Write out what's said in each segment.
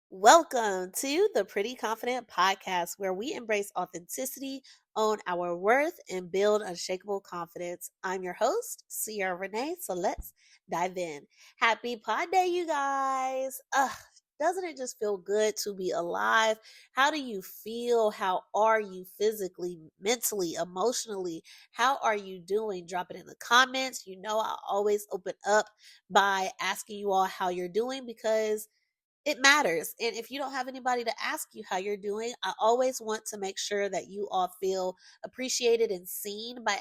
Welcome to the Pretty Confident Podcast, where we embrace authenticity, own our worth, and build unshakable confidence. I'm your host, Sierra Renee. So let's dive in. Happy Pod Day, you guys. Doesn't it just feel good to be alive? How do you feel? How are you physically, mentally, emotionally? How are you doing? Drop it in the comments. You know, I always open up by asking you all how you're doing because it matters. And if you don't have anybody to ask you how you're doing, I always want to make sure that you all feel appreciated and seen by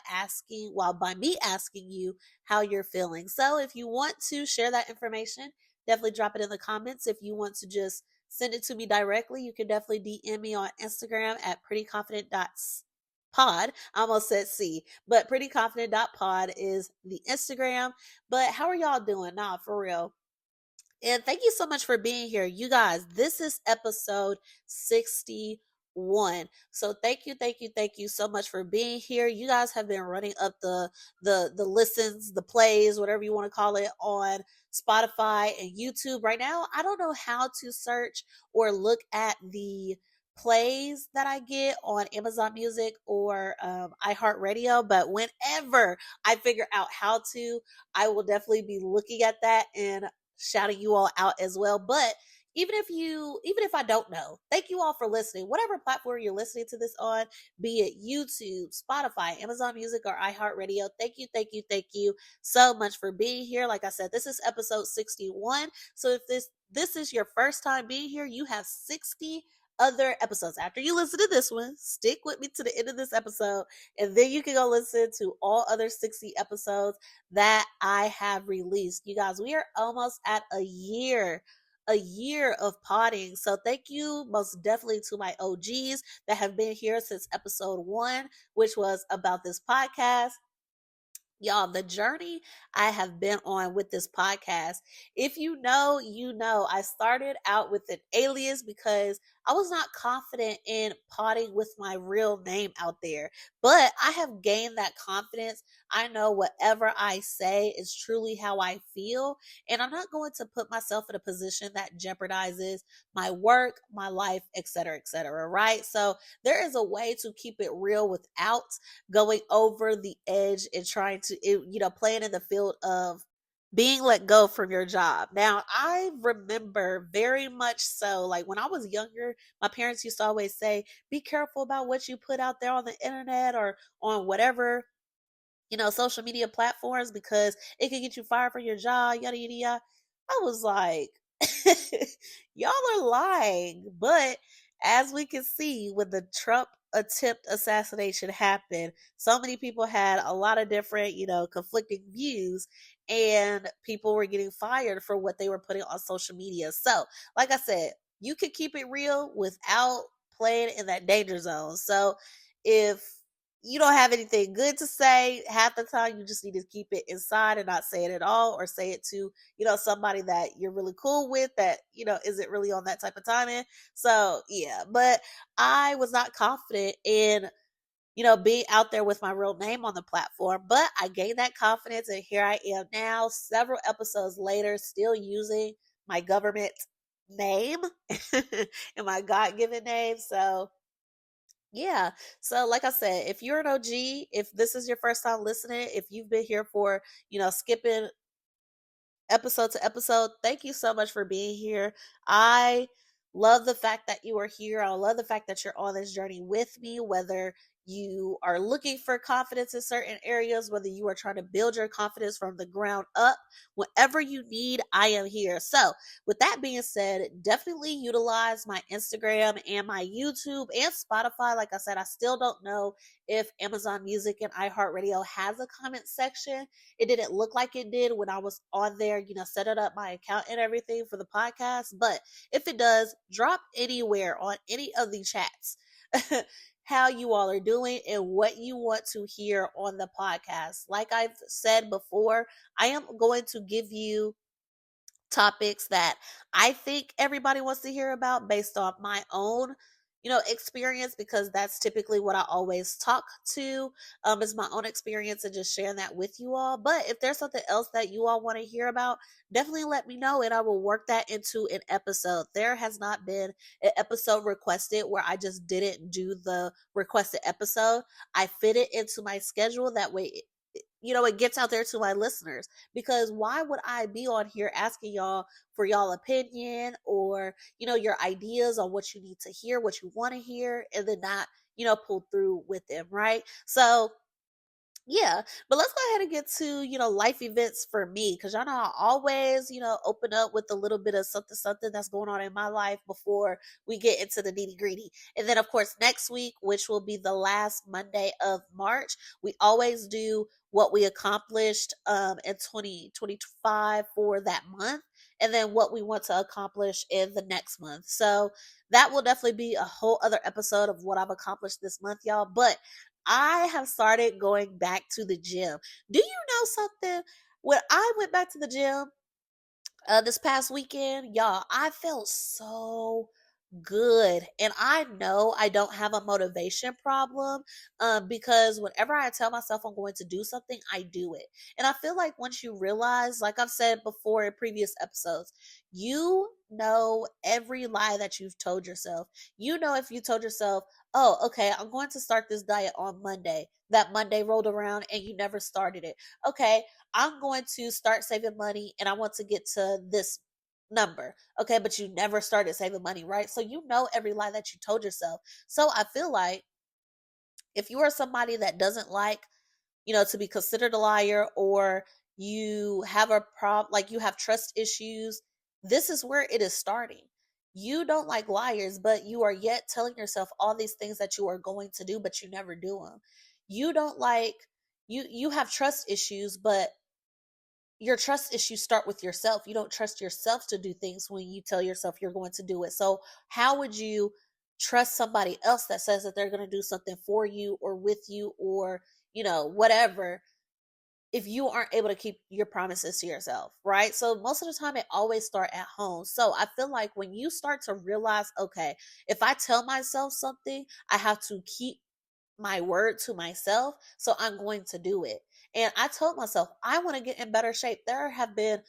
me asking you how you're feeling. So if you want to share that information, definitely drop it in the comments. If you want to just send it to me directly, you can definitely DM me on Instagram at prettyconfident.pod. I almost said C, but prettyconfident.pod is the Instagram. But how are y'all doing? Nah, for real. And thank you so much for being here. You guys, this is episode 61. So thank you so much for being here. You guys have been running up the listens, the plays, whatever you want to call it, on Spotify and YouTube. Right now, I don't know how to search or look at the plays that I get on Amazon Music or iHeart Radio, but whenever I figure out how to, I will definitely be looking at that and shouting you all out as well. But even if I don't know, thank you all for listening. Whatever platform you're listening to this on, be it YouTube, Spotify, Amazon Music, or iHeartRadio, thank you so much for being here. Like I said, this is episode 61. So if this is your first time being here, you have 60 other episodes. After you listen to this one, stick with me to the end of this episode, and then you can go listen to all other 60 episodes that I have released. You guys, we are almost at a year of potting. So thank you most definitely to my OGs that have been here since episode 1, which was about this podcast. Y'all, the journey I have been on with this podcast, if you know, you know, I started out with an alias because I was not confident in potting with my real name out there. But I have gained that confidence. I know whatever I say is truly how I feel. And I'm not going to put myself in a position that jeopardizes my work, my life, et cetera, right? So there is a way to keep it real without going over the edge and trying to, playing in the field of being let go from your job. Now, I remember very much so, like when I was younger, my parents used to always say, be careful about what you put out there on the internet or on whatever, social media platforms because it can get you fired from your job, yada, yada, yada. I was like, y'all are lying. But as we can see, when the Trump attempt assassination happened, so many people had a lot of different, conflicting views, and people were getting fired for what they were putting on social media. So, like I said, you can keep it real without playing in that danger zone. So, if you don't have anything good to say, half the time you just need to keep it inside and not say it at all, or say it to, somebody that you're really cool with that, isn't really on that type of timing. So yeah, but I was not confident in, being out there with my real name on the platform, but I gained that confidence, and here I am now, several episodes later, still using my government name and my God-given name. So yeah. So like I said, if you're an OG, if this is your first time listening, if you've been here for, skipping episode to episode, thank you so much for being here. I love the fact that you are here. I love the fact that you're on this journey with me, whether you are looking for confidence in certain areas, whether you are trying to build your confidence from the ground up, whatever you need, I am here. So, with that being said, definitely utilize my Instagram and my YouTube and Spotify. Like I said, I still don't know if Amazon Music and iHeartRadio has a comment section. It didn't look like it did when I was on there, setting up my account and everything for the podcast. But if it does, drop anywhere on any of the chats how you all are doing and what you want to hear on the podcast. Like I've said before, I am going to give you topics that I think everybody wants to hear about based on my own, experience, because that's typically what I always talk to, is my own experience and just sharing that with you all. But if there's something else that you all want to hear about, definitely let me know and I will work that into an episode. There has not been an episode requested where I just didn't do the requested episode. I fit it into my schedule. That way, it gets out there to my listeners, because why would I be on here asking y'all for y'all opinion, or your ideas on what you need to hear, what you want to hear, and then not pull through with them, right? So yeah, but let's go ahead and get to, life events for me, because y'all know I always, open up with a little bit of something, something that's going on in my life before we get into the nitty gritty. And then, of course, next week, which will be the last Monday of March, we always do what we accomplished in 2025 for that month, and then what we want to accomplish in the next month. So that will definitely be a whole other episode of what I've accomplished this month, y'all. But I have started going back to the gym. Do you know something? When I went back to the gym this past weekend, y'all, I felt so good. And I know I don't have a motivation problem, because whenever I tell myself I'm going to do something, I do it. And I feel like once you realize, like I've said before in previous episodes, you know every lie that you've told yourself. If you told yourself, oh, okay, I'm going to start this diet on Monday. That Monday rolled around and you never started it. Okay, I'm going to start saving money and I want to get to this number. Okay, but you never started saving money, right? So you know every lie that you told yourself. So I feel like if you are somebody that doesn't like, to be considered a liar, or you have a problem, like you have trust issues, this is where it is starting. You don't like liars, but you are yet telling yourself all these things that you are going to do, but you never do them. You don't like, you have trust issues, but your trust issues start with yourself. You don't trust yourself to do things when you tell yourself you're going to do it. So, how would you trust somebody else that says that they're going to do something for you or with you, or, whatever, if you aren't able to keep your promises to yourself, right? So, most of the time, it always start at home. So, I feel like when you start to realize, okay, if I tell myself something, I have to keep my word to myself, so I'm going to do it. And I told myself I want to get in better shape. There have been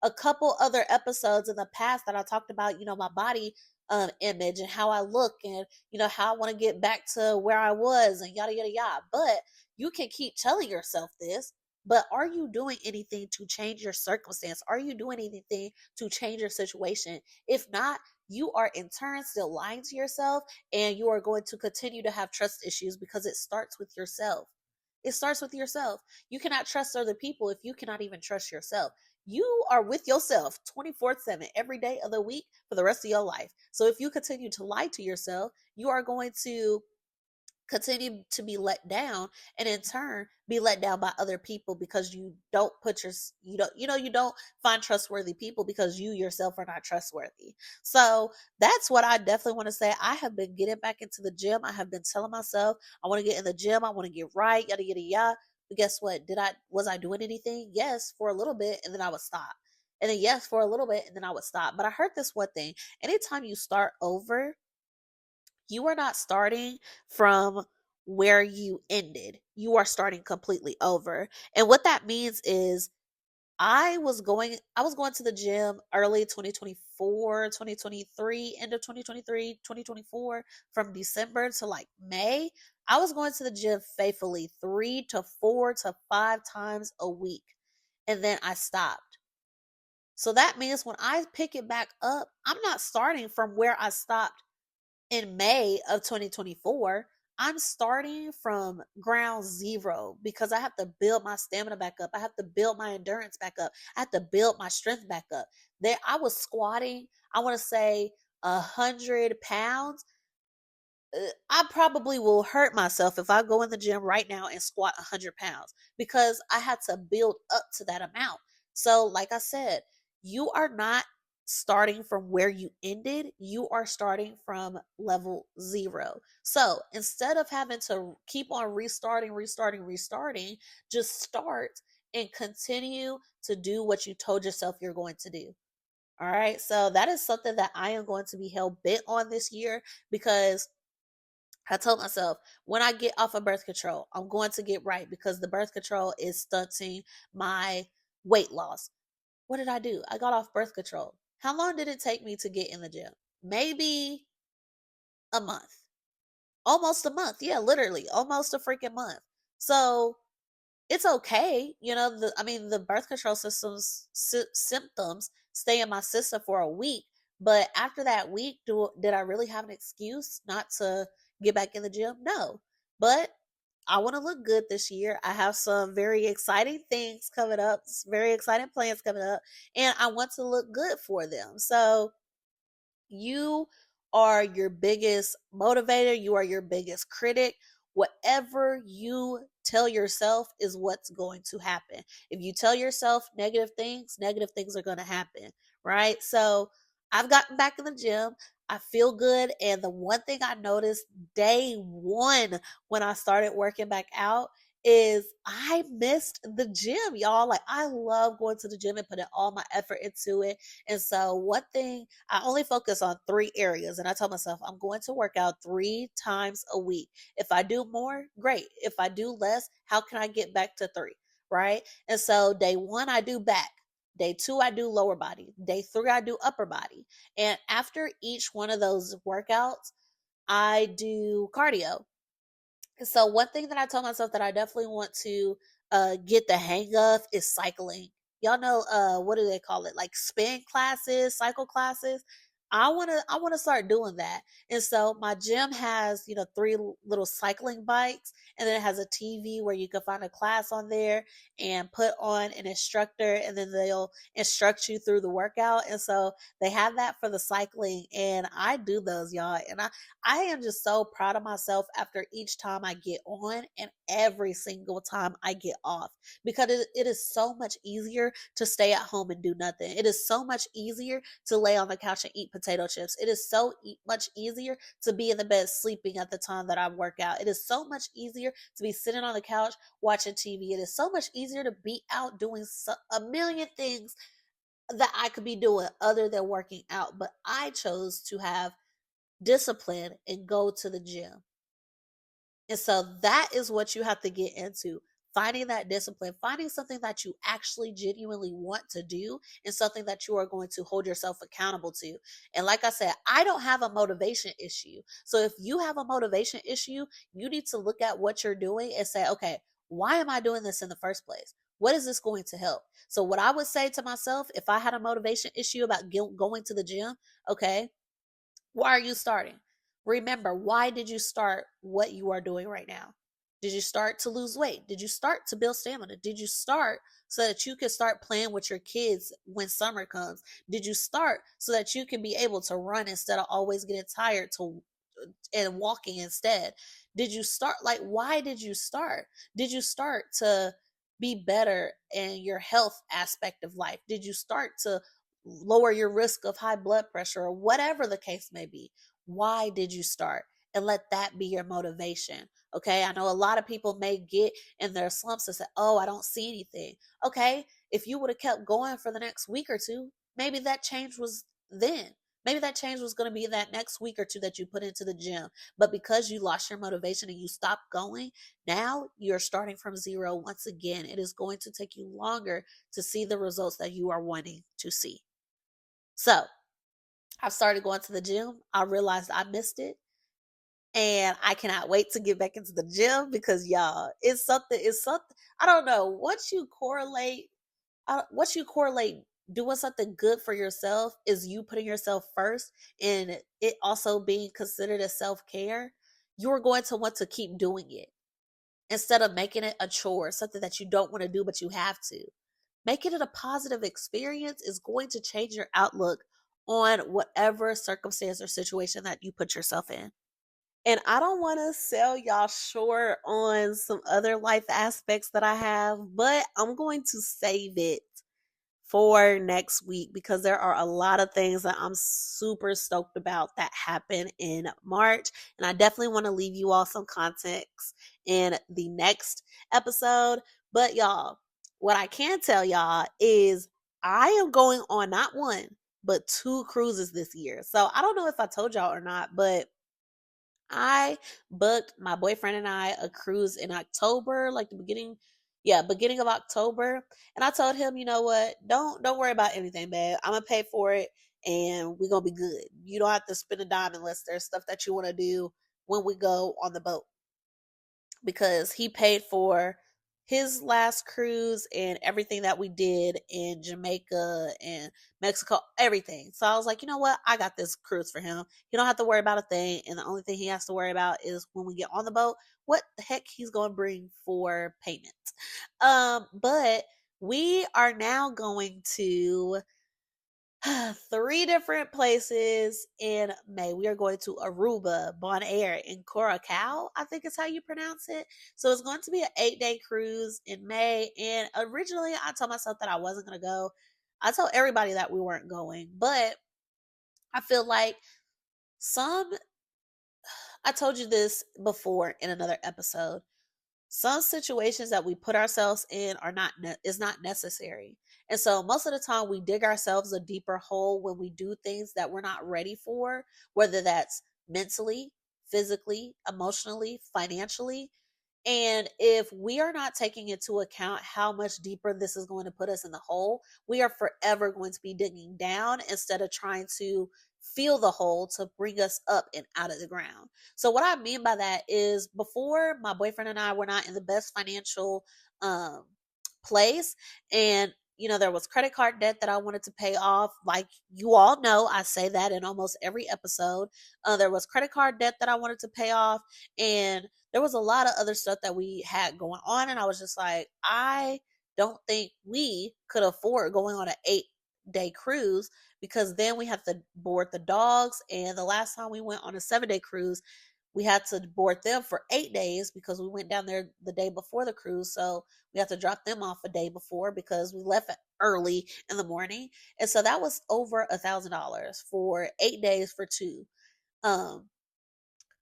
a couple other episodes in the past that I talked about, my body image and how I look, and how I want to get back to where I was, and yada yada yada. But you can keep telling yourself this, but are you doing anything to change your circumstance? Are you doing anything to change your situation? If not, you are in turn still lying to yourself, and you are going to continue to have trust issues, because it starts with yourself. It starts with yourself. You cannot trust other people if you cannot even trust yourself. You are with yourself 24/7 every day of the week for the rest of your life. So if you continue to lie to yourself, you are going to continue to be let down, and in turn be let down by other people, because you don't put your you don't find trustworthy people, because you yourself are not trustworthy. So that's what I definitely want to say. I have been getting back into the gym. I have been telling myself I want to get in the gym, I want to get right, yada yada yada. But guess what? Was I doing anything? Yes, for a little bit, and then I would stop. And then yes, for a little bit, and then I would stop. But I heard this one thing: anytime you start over, you are not starting from where you ended. You are starting completely over. And what that means is I was going to the gym early 2024, 2023, end of 2023, 2024, from December to like May. I was going to the gym faithfully 3 to 4 to 5 times a week. And then I stopped. So that means when I pick it back up, I'm not starting from where I stopped in May of 2024. I'm starting from ground zero, because I have to build my stamina back up. I have to build my endurance back up. I have to build my strength back up. There, I was squatting, I want to say 100 pounds. I probably will hurt myself if I go in the gym right now and squat 100 pounds, because I had to build up to that amount. So, like I said, you are not starting from where you ended, you are starting from level zero. So, instead of having to keep on restarting, just start and continue to do what you told yourself you're going to do. All right. So, that is something that I am going to be hell bent on this year, because I told myself when I get off of birth control, I'm going to get right because the birth control is stunting my weight loss. What did I do? I got off birth control. How long did it take me to get in the gym? Maybe a month. Almost a month. Yeah, literally almost a freaking month. So it's okay. The birth control symptoms stay in my system for a week. But after that week, did I really have an excuse not to get back in the gym? No. But I want to look good this year. I have some very exciting things coming up, very exciting plans coming up, and I want to look good for them. So you are your biggest motivator, you are your biggest critic. Whatever you tell yourself is what's going to happen. If you tell yourself negative things are going to happen, right? So I've gotten back in the gym. I feel good. And the one thing I noticed day one when I started working back out is I missed the gym, y'all. Like, I love going to the gym and putting all my effort into it. And so, one thing, I only focus on 3 areas. And I told myself, I'm going to work out 3 times a week. If I do more, great. If I do less, how can I get back to 3? Right. And so, day one, I do back. Day two, I do lower body. Day three, I do upper body. And after each one of those workouts, I do cardio. So one thing that I told myself that I definitely want to get the hang of is cycling. Y'all know what do they call it? Like spin classes, cycle classes. I want to start doing that. And so my gym has, 3 little cycling bikes, and then it has a TV where you can find a class on there and put on an instructor, and then they'll instruct you through the workout. And so they have that for the cycling, and I do those, y'all. And I am just so proud of myself after each time I get on and every single time I get off, because it is so much easier to stay at home and do nothing. It is so much easier to lay on the couch and eat potato chips. It is so much easier to be in the bed sleeping at the time that I work out. It is so much easier to be sitting on the couch watching TV. It is so much easier to be out doing a million things that I could be doing other than working out. But I chose to have discipline and go to the gym. And so that is what you have to get into. Finding that discipline, finding something that you actually genuinely want to do, and something that you are going to hold yourself accountable to. And like I said, I don't have a motivation issue. So if you have a motivation issue, you need to look at what you're doing and say, okay, why am I doing this in the first place? What is this going to help? So, what I would say to myself if I had a motivation issue about going to the gym, okay, why are you starting? Remember, why did you start what you are doing right now? Did you start to lose weight? Did you start to build stamina? Did you start so that you can start playing with your kids when summer comes? Did you start so that you can be able to run instead of always getting tired and walking instead? Did you start, like, why did you start? Did you start to be better in your health aspect of life? Did you start to lower your risk of high blood pressure or whatever the case may be? Why did you start? And let that be your motivation. Okay. I know a lot of people may get in their slumps and say, oh, I don't see anything. Okay. If you would have kept going for the next week or two, maybe that change was then. Maybe that change was going to be that next week or two that you put into the gym. But because you lost your motivation and you stopped going, now you're starting from zero once again. It is going to take you longer to see the results that you are wanting to see. So I started going to the gym. I realized I missed it. And I cannot wait to get back into the gym because y'all, it's something, I don't know, once you correlate doing something good for yourself is you putting yourself first, and it also being considered as self-care. You're going to want to keep doing it instead of making it a chore, something that you don't want to do but you have to. Making it a positive experience is going to change your outlook on whatever circumstance or situation that you put yourself in. And I don't want to sell y'all short on some other life aspects that I have, but I'm going to save it for next week because there are a lot of things that I'm super stoked about that happen in March. And I definitely want to leave you all some context in the next episode. But y'all, what I can tell y'all is I am going on not one, but 2 cruises this year. So I don't know if I told y'all or not, but I booked my boyfriend and I a cruise in October, like the beginning, yeah, beginning of October. And I told him, you know what? Don't worry about anything, babe. I'm gonna pay for it and we're gonna be good. You don't have to spend a dime unless there's stuff that you want to do when we go on the boat, because he paid for his last cruise and everything that we did in Jamaica and Mexico, everything. So I was like, you know what? I got this cruise for him. He don't have to worry about a thing. And the only thing he has to worry about is when we get on the boat, what the heck he's going to bring for payment. But we are now going to three different places in May. We are going to Aruba, Bonaire, and Curacao, I think is how you pronounce it. So it's going to be an 8-day cruise in May. And originally, I told myself that I wasn't going to go. I told everybody that we weren't going, but I feel like some, I told you this before in another episode, some situations that we put ourselves in are not is not necessary. And so most of the time we dig ourselves a deeper hole when we do things that we're not ready for, whether that's mentally, physically, emotionally, financially. And if we are not taking into account how much deeper this is going to put us in the hole, we are forever going to be digging down instead of trying to fill the hole to bring us up and out of the ground. So, what I mean by that is before my boyfriend and I were not in the best financial um, place. And there was credit card debt that I wanted to pay off. Like you all know, I say that in almost every episode. There was credit card debt that I wanted to pay off. And there was a lot of other stuff that we had going on. And I was just like, I don't think we could afford going on an 8-day cruise, because then we have to board the dogs. And the last time we went on a 7-day cruise, we had to board them for 8 days because we went down there the day before the cruise. So we had to drop them off a day before because we left early in the morning. And so that was over $1,000 for 8 days for two. Um,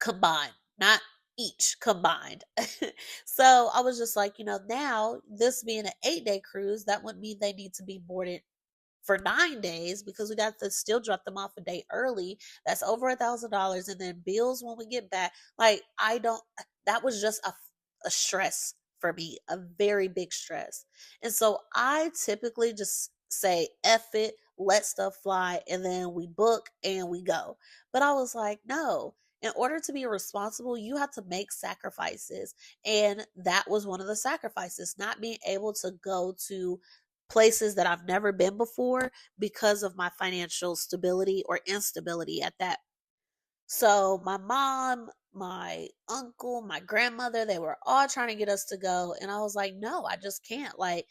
Combined, not each, combined. So I was just like, now this being an 8-day cruise, that would mean they need to be boarded for 9 days because we got to still drop them off a day early. That's over $1,000. And then bills when we get back. Like, I don't, that was just a stress for me, a very big stress. And so I typically just say, F it, let stuff fly, and then we book and we go. But I was like, no, in order to be responsible, you have to make sacrifices. And that was one of the sacrifices, not being able to go to places that I've never been before because of my financial stability or instability at that. So my mom, my uncle, my grandmother, they were all trying to get us to go. And I was like, no, I just can't. Like,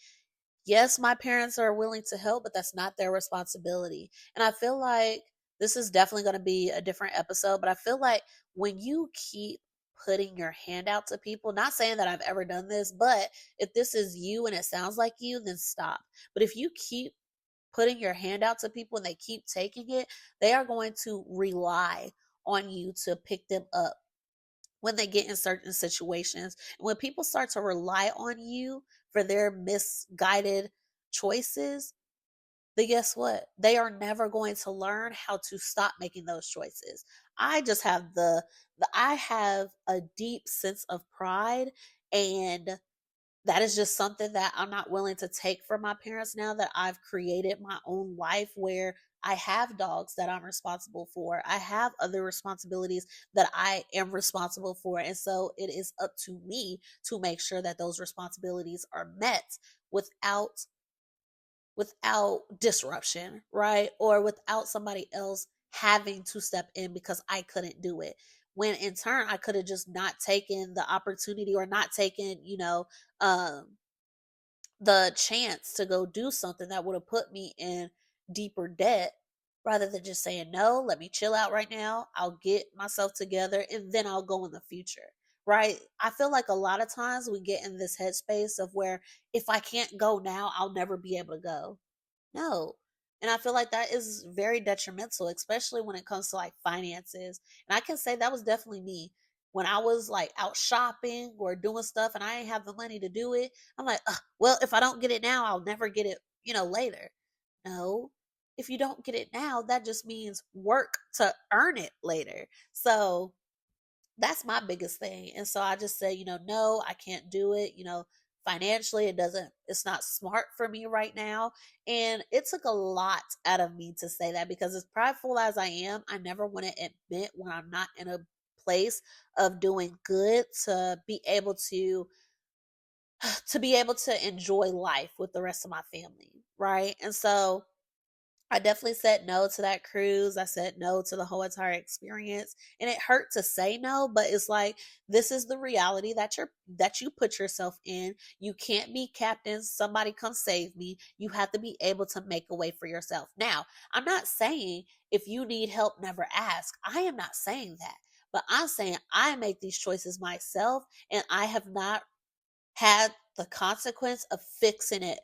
yes, my parents are willing to help, but that's not their responsibility. And I feel like this is definitely going to be a different episode, but I feel like when you keep putting your hand out to people, not saying that I've ever done this, but if this is you and it sounds like you, then stop. But if you keep putting your hand out to people and they keep taking it, they are going to rely on you to pick them up when they get in certain situations. When people start to rely on you for their misguided choices, then guess what? They are never going to learn how to stop making those choices. I just have the I have a deep sense of pride, and that is just something that I'm not willing to take from my parents now that I've created my own life where I have dogs that I'm responsible for. I have other responsibilities that I am responsible for. And so it is up to me to make sure that those responsibilities are met without disruption, right? Or without somebody else having to step in because I couldn't do it. When in turn I could have just not taken the opportunity or not taken, um the chance to go do something that would have put me in deeper debt, rather than just saying, no, let me chill out right now. I'll get myself together and then I'll go in the future. Right. I feel like a lot of times we get in this headspace of where if I can't go now, I'll never be able to go. No. And I feel like that is very detrimental, especially when it comes to like finances. And I can say that was definitely me. When I was like out shopping or doing stuff and I didn't have the money to do it, I'm like, "Ugh, well, if I don't get it now, I'll never get it, later." No. If you don't get it now, that just means work to earn it later. So That's my biggest thing. And so I just say, no, I can't do it. Financially, it's not smart for me right now. And it took a lot out of me to say that, because as prideful as I am, I never want to admit when I'm not in a place of doing good, to be able to enjoy life with the rest of my family, right? And so I definitely said no to that cruise. I said no to the whole entire experience. And it hurt to say no, but it's like, this is the reality that you put yourself in. You can't be captain, somebody come save me. You have to be able to make a way for yourself. Now, I'm not saying if you need help, never ask. I am not saying that. But I'm saying I make these choices myself, and I have not had the consequence of fixing it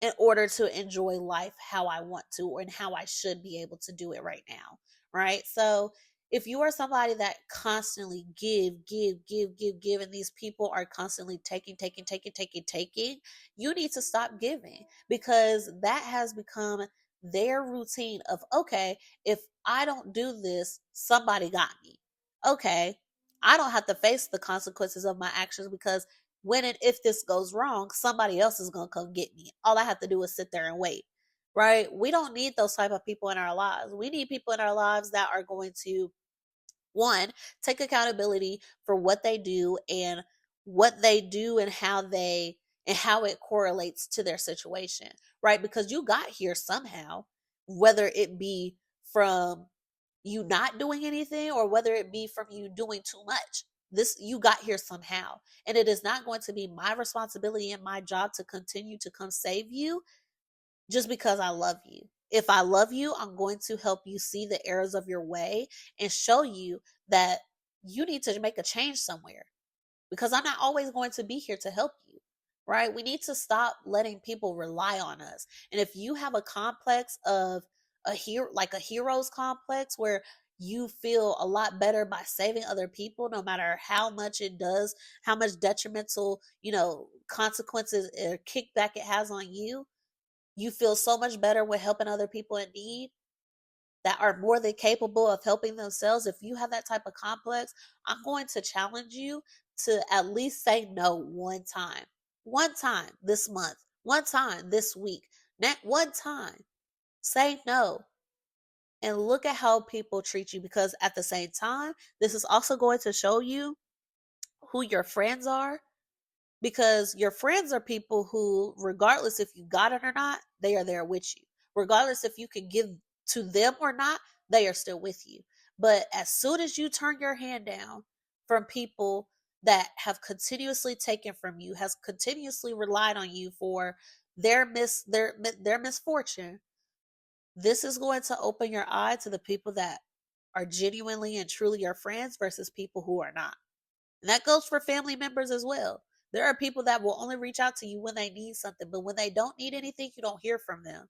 in order to enjoy life how I want to, or and how I should be able to do it right now. Right. So if you are somebody that constantly give, and these people are constantly taking, you need to stop giving, because that has become their routine of, okay, if I don't do this, somebody got me. Okay. I don't have to face the consequences of my actions, because when and if this goes wrong, somebody else is going to come get me. All I have to do is sit there and wait, right? We don't need those type of people in our lives. We need people in our lives that are going to, one, take accountability for what they do and how it correlates to their situation, right? Because you got here somehow, whether it be from you not doing anything, or whether it be from you doing too much. This, you got here somehow, and it is not going to be my responsibility and my job to continue to come save you just because I love you. If I love you, I'm going to help you see the errors of your way and show you that you need to make a change somewhere, because I'm not always going to be here to help you. Right? We need to stop letting people rely on us. And if you have a complex of a hero's complex, where you feel a lot better by saving other people, no matter how much it does, how much detrimental, consequences or kickback it has on you, you feel so much better with helping other people in need that are more than capable of helping themselves. If you have that type of complex, I'm going to challenge you to at least say no one time this month, one time this week, not one time. Say no and look at how people treat you, because at the same time, this is also going to show you who your friends are, because your friends are people who, regardless if you got it or not, they are there with you. Regardless if you can give to them or not, they are still with you. But as soon as you turn your hand down from people that have continuously taken from you, has continuously relied on you for their misfortune, this is going to open your eye to the people that are genuinely and truly your friends versus people who are not. And that goes for family members as well. There are people that will only reach out to you when they need something, but when they don't need anything, you don't hear from them.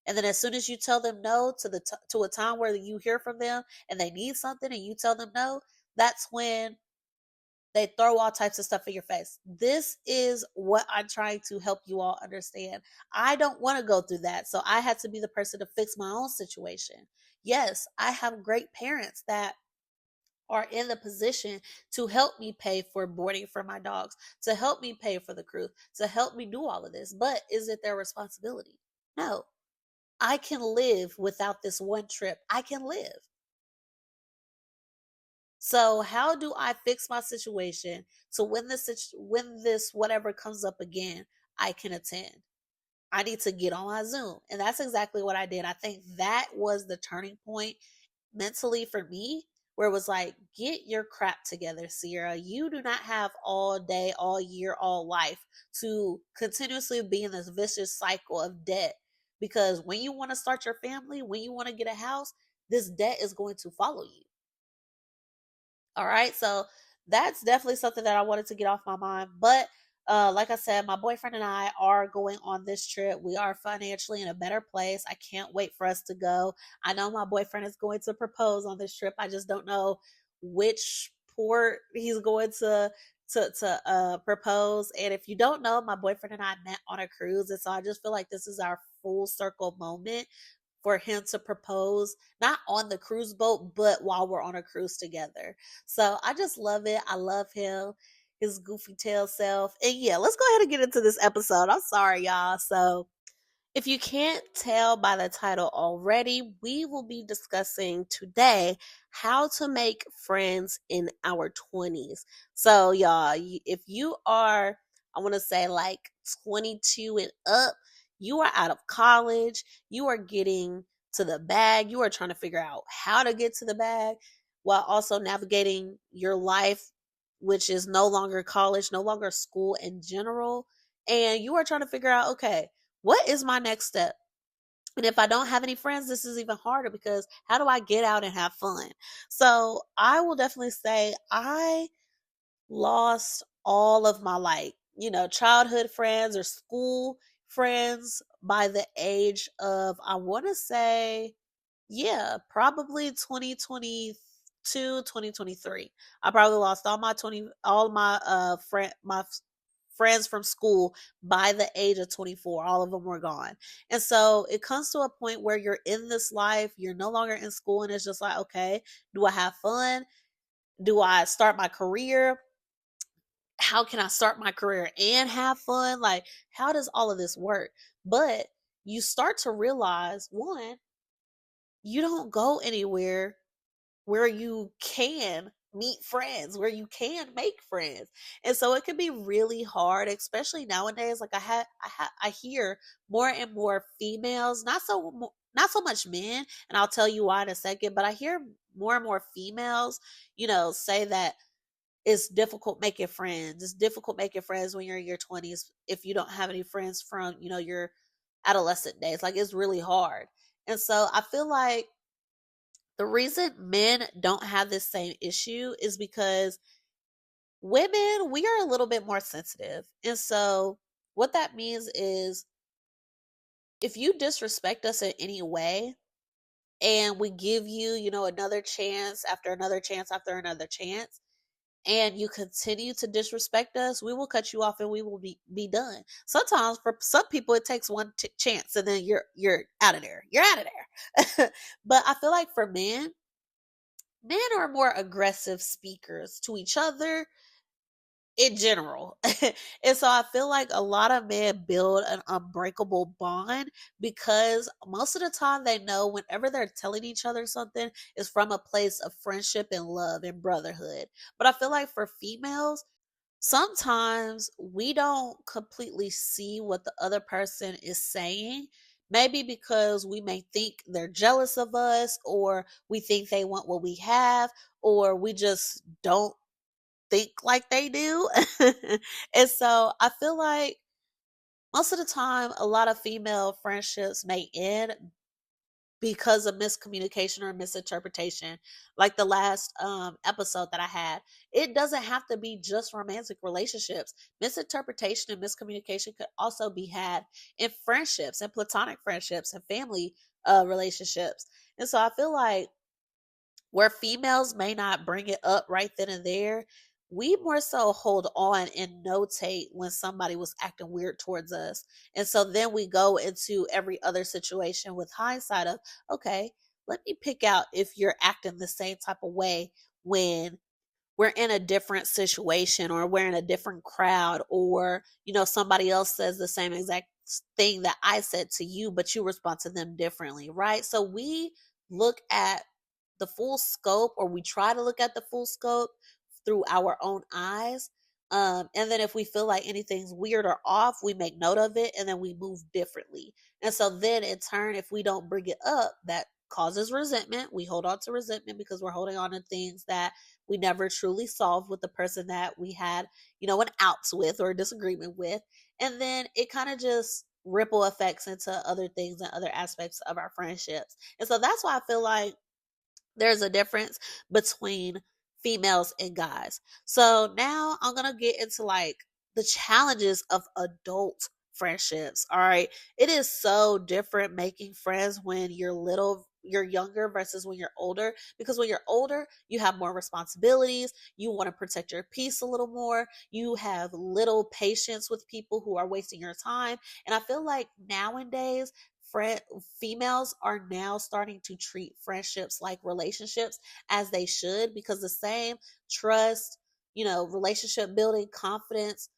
And then as soon as you tell them no to a time where you hear from them and they need something and you tell them no, that's when they throw all types of stuff in your face. This is what I'm trying to help you all understand. I don't want to go through that. So I had to be the person to fix my own situation. Yes, I have great parents that are in the position to help me pay for boarding for my dogs, to help me pay for the cruise, to help me do all of this. But is it their responsibility? No. I can live without this one trip. I can live. So how do I fix my situation so when this whatever comes up again, I can attend? I need to get on my Zoom. And that's exactly what I did. I think that was the turning point mentally for me, where it was like, get your crap together, Sierra. You do not have all day, all year, all life to continuously be in this vicious cycle of debt. Because when you want to start your family, when you want to get a house, this debt is going to follow you. All right. So that's definitely something that I wanted to get off my mind. But like I said, my boyfriend and I are going on this trip. We are financially in a better place. I can't wait for us to go. I know my boyfriend is going to propose on this trip. I just don't know which port he's going to propose. And if you don't know, my boyfriend and I met on a cruise. And so I just feel like this is our full circle moment for him to propose, not on the cruise boat, but while we're on a cruise together. So I just love it. I love him, his goofy tail self. And yeah, let's go ahead and get into this episode. I'm sorry, y'all. So if you can't tell by the title already, we will be discussing today how to make friends in our 20s. So, y'all, if you are, I want to say like 22 and up, you are out of college, you are getting to the bag, you are trying to figure out how to get to the bag while also navigating your life, which is no longer college, no longer school in general. And you are trying to figure out, okay, what is my next step? And if I don't have any friends, this is even harder because how do I get out and have fun? So I will definitely say I lost all of my childhood friends or school friends by the age of, I want to say, yeah, probably 2022, 2023. I probably lost all my friends from school by the age of 24. All of them were gone. And so it comes to a point where you're in this life, you're no longer in school, and it's just like, okay, do I have fun? Do I start my career? How can I start my career and have fun? Like, how does all of this work? But you start to realize, one, you don't go anywhere where you can meet friends, where you can make friends. And so it can be really hard, especially nowadays. Like I hear more and more females, not so much men, and I'll tell you why in a second, but I hear more and more females, say that it's difficult making friends. It's difficult making friends when you're in your 20s if you don't have any friends from, your adolescent days. Like it's really hard. And so I feel like the reason men don't have this same issue is because women, we are a little bit more sensitive. And so what that means is if you disrespect us in any way and we give you, another chance after another chance after another chance, and you continue to disrespect us, we will cut you off and we will be done. Sometimes for some people it takes one chance and then you're out of there. You're out of there. But I feel like for men are more aggressive speakers to each other in general. And so I feel like a lot of men build an unbreakable bond because most of the time they know whenever they're telling each other something is from a place of friendship and love and brotherhood. But I feel like for females, sometimes we don't completely see what the other person is saying. Maybe because we may think they're jealous of us, or we think they want what we have, or we just don't think like they do. And so I feel like most of the time, a lot of female friendships may end because of miscommunication or misinterpretation, like the last episode that I had. It doesn't have to be just romantic relationships. Misinterpretation and miscommunication could also be had in friendships and platonic friendships and family relationships. And so I feel like where females may not bring it up right then and there, we more so hold on and notate when somebody was acting weird towards us. And so then we go into every other situation with hindsight of, okay, let me pick out if you're acting the same type of way when we're in a different situation or we're in a different crowd, or somebody else says the same exact thing that I said to you, but you respond to them differently, right? So we look at the full scope, or we try to look at the full scope through our own eyes. And then if we feel like anything's weird or off, we make note of it and then we move differently. And so then in turn, if we don't bring it up, that causes resentment. We hold on to resentment because we're holding on to things that we never truly solved with the person that we had, an outs with or a disagreement with. And then it kind of just ripple effects into other things and other aspects of our friendships. And so that's why I feel like there's a difference between females and guys. So now I'm going to get into like the challenges of adult friendships. All right. It is so different making friends when you're younger versus when you're older, because when you're older, you have more responsibilities. You want to protect your peace a little more. You have little patience with people who are wasting your time. And I feel like nowadays friend females are now starting to treat friendships like relationships, as they should, because the same trust, relationship building, confidence,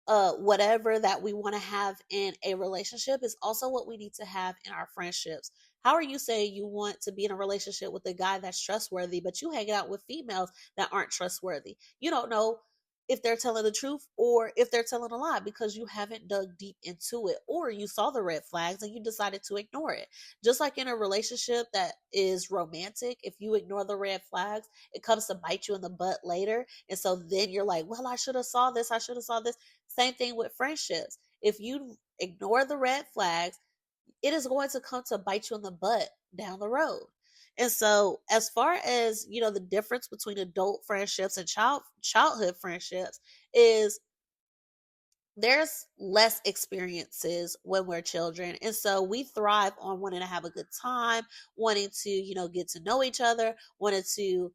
whatever that we want to have in a relationship is also what we need to have in our friendships. How are you saying you want to be in a relationship with a guy that's trustworthy, but you hang out with females that aren't trustworthy? You don't know if they're telling the truth or if they're telling a lie because you haven't dug deep into it, or you saw the red flags and you decided to ignore it. Just like in a relationship that is romantic, if you ignore the red flags, it comes to bite you in the butt later. And so then you're like, well, I should have saw this, I should have saw this. Same thing with friendships. If you ignore the red flags, it is going to come to bite you in the butt down the road. And so, as far as the difference between adult friendships and childhood friendships is there's less experiences when we're children. And so we thrive on wanting to have a good time, wanting to, get to know each other, wanting to,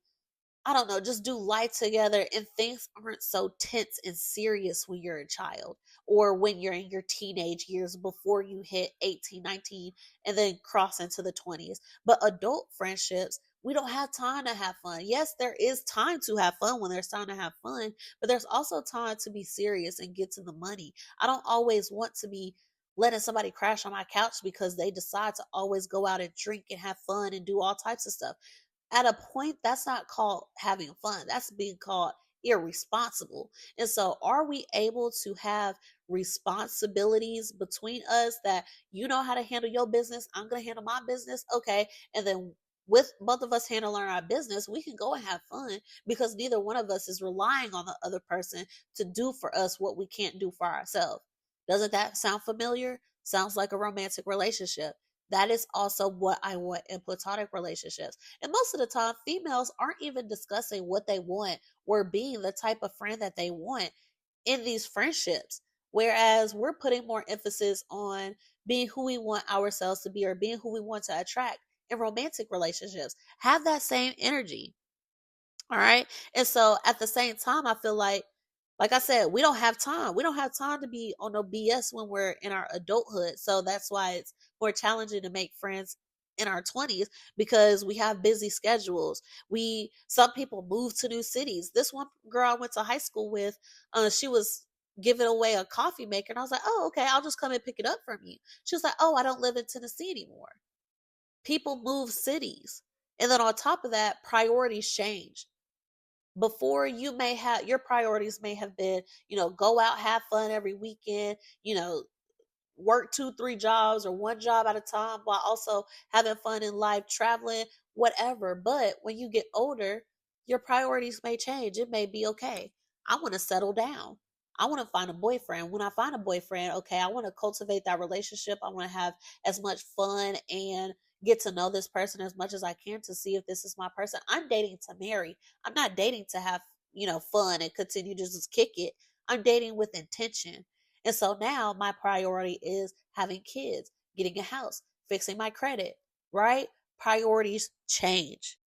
I don't know, just do life together, and things aren't so tense and serious when you're a child or when you're in your teenage years before you hit 18, 19, and then cross into the 20s. But adult friendships, we don't have time to have fun. Yes, there is time to have fun when there's time to have fun, but there's also time to be serious and get to the money. I don't always want to be letting somebody crash on my couch because they decide to always go out and drink and have fun and do all types of stuff. At a point, that's not called having fun. That's being called irresponsible. And so, are we able to have responsibilities between us that you know how to handle your business? I'm going to handle my business. Okay. And then, with both of us handling our business, we can go and have fun because neither one of us is relying on the other person to do for us what we can't do for ourselves. Doesn't that sound familiar? Sounds like a romantic relationship. That is also what I want in platonic relationships. And most of the time, females aren't even discussing what they want or being the type of friend that they want in these friendships. Whereas we're putting more emphasis on being who we want ourselves to be or being who we want to attract in romantic relationships. Have that same energy. All right. And so at the same time, I feel like I said, we don't have time. We don't have time to be on no BS when we're in our adulthood. So that's why it's more challenging to make friends in our 20s because we have busy schedules. Some people move to new cities. This one girl I went to high school with, she was giving away a coffee maker. And I was like, oh, okay, I'll just come and pick it up from you. She was like, oh, I don't live in Tennessee anymore. People move cities. And then on top of that, priorities change. Before, you may have your priorities may have been, go out, have fun every weekend, you know work two, three jobs or one job at a time while also having fun in life, traveling, whatever. But when you get older, your priorities may change. It may be, okay, I want to settle down. I want to find a boyfriend. When I find a boyfriend, okay, I want to cultivate that relationship. I want to have as much fun and get to know this person as much as I can to see if this is my person. I'm dating to marry. I'm not dating to have, fun and continue to just kick it. I'm dating with intention. And so now my priority is having kids, getting a house, fixing my credit, right? Priorities change.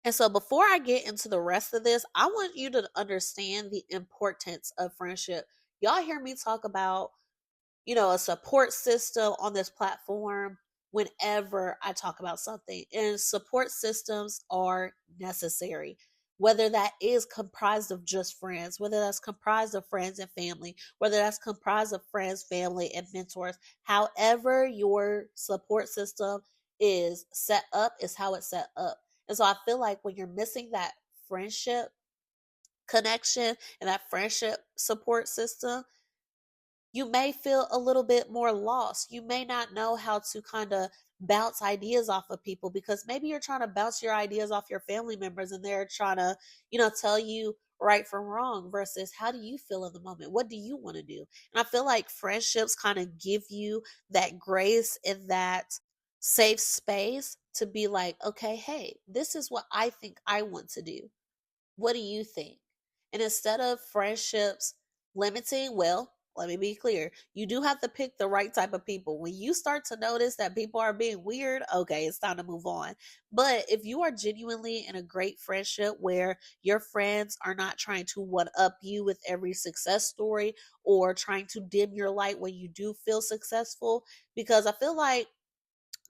And so before I get into the rest of this, I want you to understand the importance of friendship. Y'all hear me talk about a support system on this platform whenever I talk about something. And support systems are necessary, whether that is comprised of just friends, whether that's comprised of friends and family, whether that's comprised of friends, family, and mentors. However, your support system is set up is how it's set up. And so I feel like when you're missing that friendship connection and that friendship support system, you may feel a little bit more lost. You may not know how to kind of bounce ideas off of people because maybe you're trying to bounce your ideas off your family members and they're trying to, tell you right from wrong versus how do you feel in the moment? What do you want to do? And I feel like friendships kind of give you that grace and that safe space to be like, okay, hey, this is what I think I want to do. What do you think? And instead of friendships limiting, well, let me be clear. You do have to pick the right type of people. When you start to notice that people are being weird, okay, it's time to move on. But if you are genuinely in a great friendship where your friends are not trying to one up you with every success story or trying to dim your light when you do feel successful, because I feel like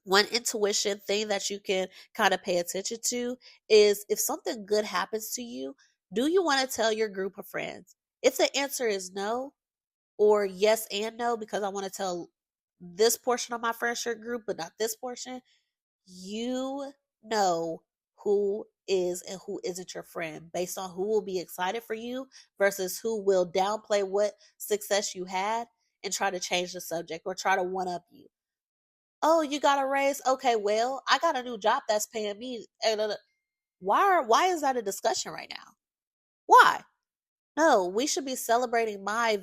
One intuition thing that you can kind of pay attention to is if something good happens to you, do you want to tell your group of friends? If the answer is no, or yes and no, because I want to tell this portion of my friendship group, but not this portion, you know who is and who isn't your friend based on who will be excited for you versus who will downplay what success you had and try to change the subject or try to one up you. Oh, you got a raise? Okay, well, I got a new job that's paying me. Why is that a discussion right now? Why? No, we should be celebrating my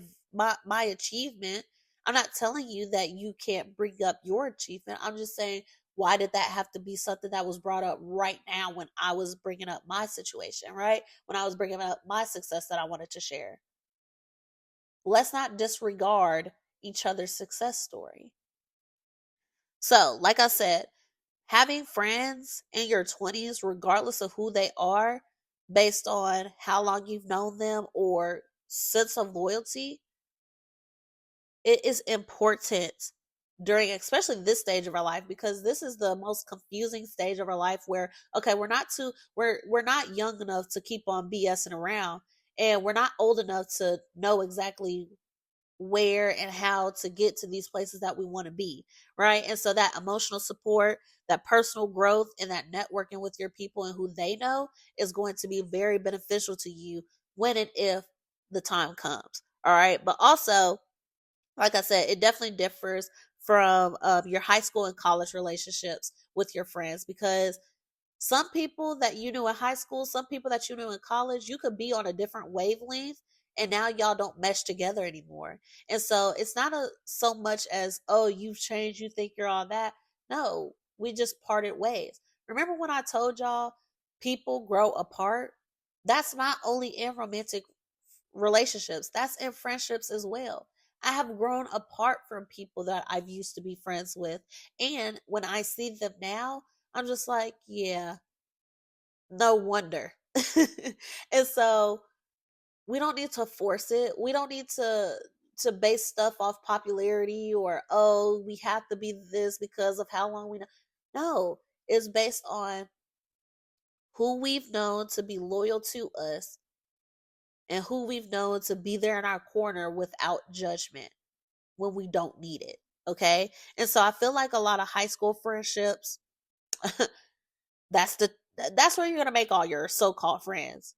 achievement. I'm not telling you that you can't bring up your achievement. I'm just saying, why did that have to be something that was brought up right now when I was bringing up my situation, right? When I was bringing up my success that I wanted to share. Let's not disregard each other's success story. So, like I said, having friends in your 20s, regardless of who they are, based on how long you've known them or sense of loyalty, it is important during especially this stage of our life, because this is the most confusing stage of our life where okay, we're not young enough to keep on BSing around, and we're not old enough to know exactly where and how to get to these places that we want to be, right? And so that emotional support, that personal growth, and that networking with your people and who they know is going to be very beneficial to you when and if the time comes. All right. But also, like I said, it definitely differs from your high school and college relationships with your friends, because some people that you knew in high school, some people that you knew in college, you could be on a different wavelength and now y'all don't mesh together anymore. And so it's not so much as, oh, you've changed, you think you're all that. No, we just parted ways. Remember when I told y'all people grow apart? That's not only in romantic relationships, that's in friendships as well. I have grown apart from people that I've used to be friends with. And when I see them now, I'm just like, yeah, no wonder. And so we don't need to force it. We don't need to base stuff off popularity or oh, we have to be this because of how long we know. No, it's based on who we've known to be loyal to us and who we've known to be there in our corner without judgment when we don't need it. Okay? And so I feel like a lot of high school friendships, that's the that's where you're going to make all your so-called friends.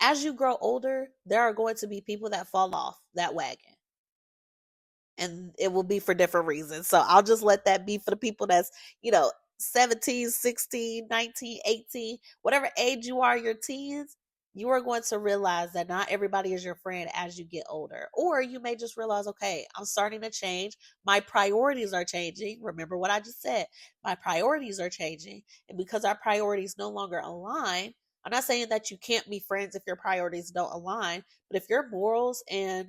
As you grow older, there are going to be people that fall off that wagon, and it will be for different reasons. So I'll just let that be for the people that's, 17, 16, 19, 18, whatever age you are, your teens, you are going to realize that not everybody is your friend as you get older. Or you may just realize, okay, I'm starting to change. My priorities are changing. Remember what I just said. My priorities are changing. And because our priorities no longer align, I'm not saying that you can't be friends if your priorities don't align, but if your morals and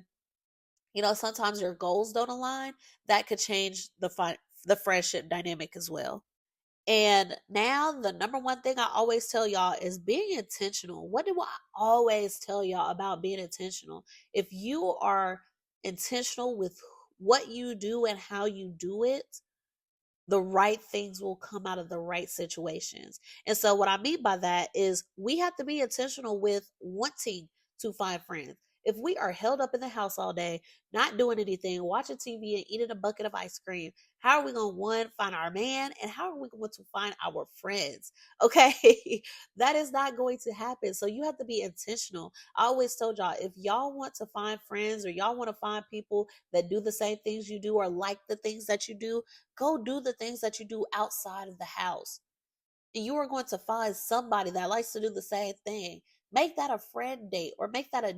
sometimes your goals don't align, that could change the friendship dynamic as well. And now the number one thing I always tell y'all is being intentional. What do I always tell y'all about being intentional? If you are intentional with what you do and how you do it, the right things will come out of the right situations. And so, what I mean by that is we have to be intentional with wanting to find friends. If we are held up in the house all day, not doing anything, watching TV and eating a bucket of ice cream, how are we going to, one, find our man, and how are we going to find our friends? Okay, that is not going to happen. So, you have to be intentional. I always told y'all, if y'all want to find friends or y'all want to find people that do the same things you do or like the things that you do, go do the things that you do outside of the house. And you are going to find somebody that likes to do the same thing. Make that a friend date, or make that a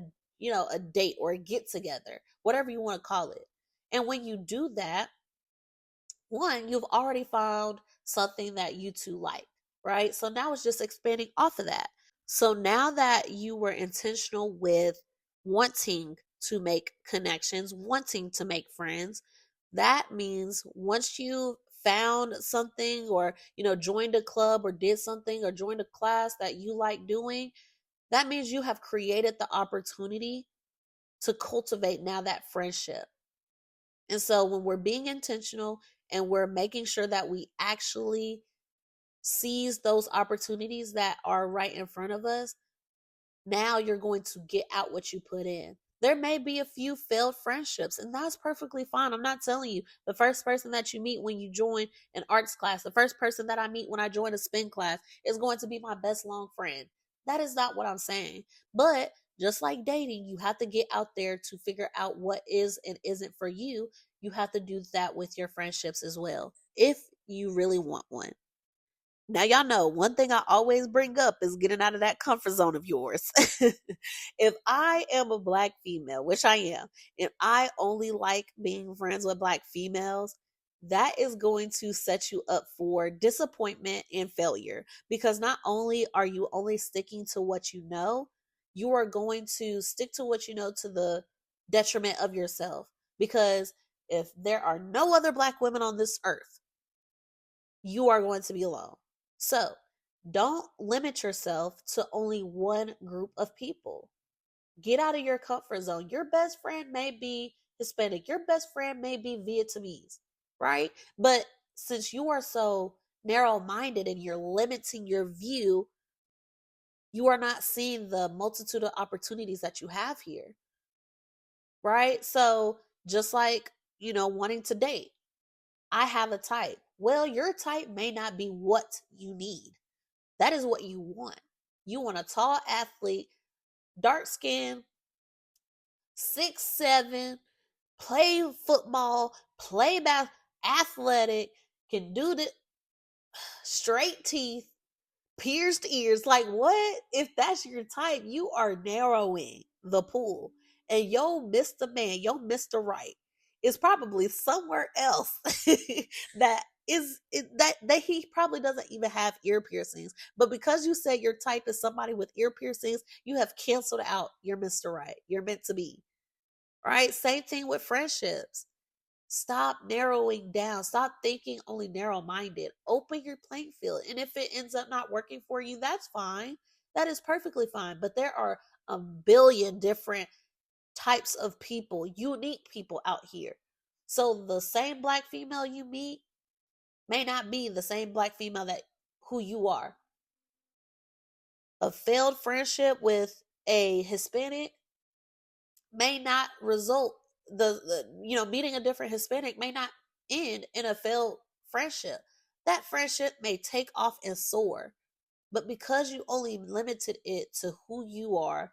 date or a get together, whatever you want to call it. And when you do that, one, you've already found something that you two like, right? So now it's just expanding off of that. So now that you were intentional with wanting to make connections, wanting to make friends, that means once you found something or, joined a club or did something or joined a class that you like doing, that means you have created the opportunity to cultivate now that friendship. And so when we're being intentional and we're making sure that we actually seize those opportunities that are right in front of us, now you're going to get out what you put in. There may be a few failed friendships, and that's perfectly fine. I'm not telling you the first person that you meet when you join an arts class, the first person that I meet when I join a spin class is going to be my best long friend. That is not what I'm saying. But just like dating, you have to get out there to figure out what is and isn't for you. You have to do that with your friendships as well, if you really want one. Now, y'all know one thing I always bring up is getting out of that comfort zone of yours. If I am a black female, which I am, and I only like being friends with black females, that is going to set you up for disappointment and failure, because not only are you only sticking to what you know, you are going to stick to what you know to the detriment of yourself. Because if there are no other black women on this earth, you are going to be alone. So don't limit yourself to only one group of people. Get out of your comfort zone. Your best friend may be Hispanic, your best friend may be Vietnamese, right? But since you are so narrow minded and you're limiting your view, you are not seeing the multitude of opportunities that you have here, right? So just like, wanting to date, I have a type. Well, your type may not be what you need. That is what you want. You want a tall athlete, dark skin, 6'7", play football, play basketball, athletic, can do the straight teeth, pierced ears. Like, what? If that's your type, you are narrowing the pool. And yo, Mr. Man, yo, Mr. Right is probably somewhere else that that he probably doesn't even have ear piercings. But because you said your type is somebody with ear piercings, you have canceled out your Mr. Right. You're meant to be. Right? Same thing with friendships. Stop narrowing down. Stop thinking only narrow minded. Open your playing field. And if it ends up not working for you, that's fine. That is perfectly fine. But there are a billion different types of people, unique people out here. So the same black female you meet may not be the same black female that who you are. A failed friendship with a Hispanic may not result the meeting a different Hispanic may not end in a failed friendship. That friendship may take off and soar, but because you only limited it to who you are,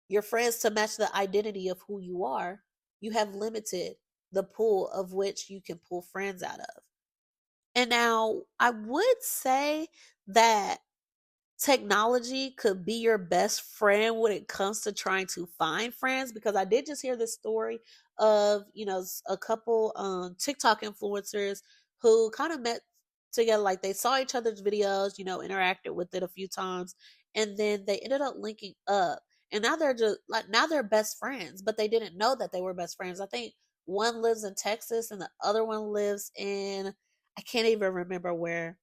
your friends to match the identity of who you are, you have limited the pool of which you can pull friends out of. And now I would say that technology could be your best friend when it comes to trying to find friends, because I did just hear this story of a couple TikTok influencers who kind of met together, like they saw each other's videos, interacted with it a few times, and then they ended up linking up, and now they're just like, now they're best friends, but they didn't know that they were best friends. I think one lives in Texas and the other one lives in, I can't even remember where.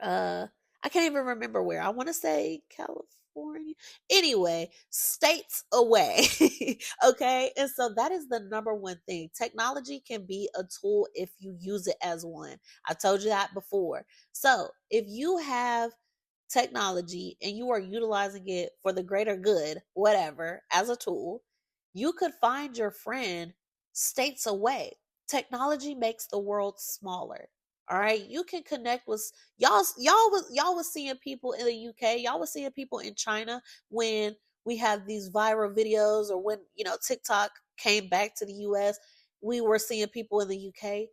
uh I can't even remember where. I want to say California. Anyway, states away. Okay. And so that is the number one thing. Technology can be a tool if you use it as one. I told you that before. So if you have technology and you are utilizing it for the greater good, whatever, as a tool, you could find your friend states away. Technology makes the world smaller. All right, you can connect with y'all was seeing people in the UK, y'all was seeing people in China when we have these viral videos, or when TikTok came back to the US, we were seeing people in the UK.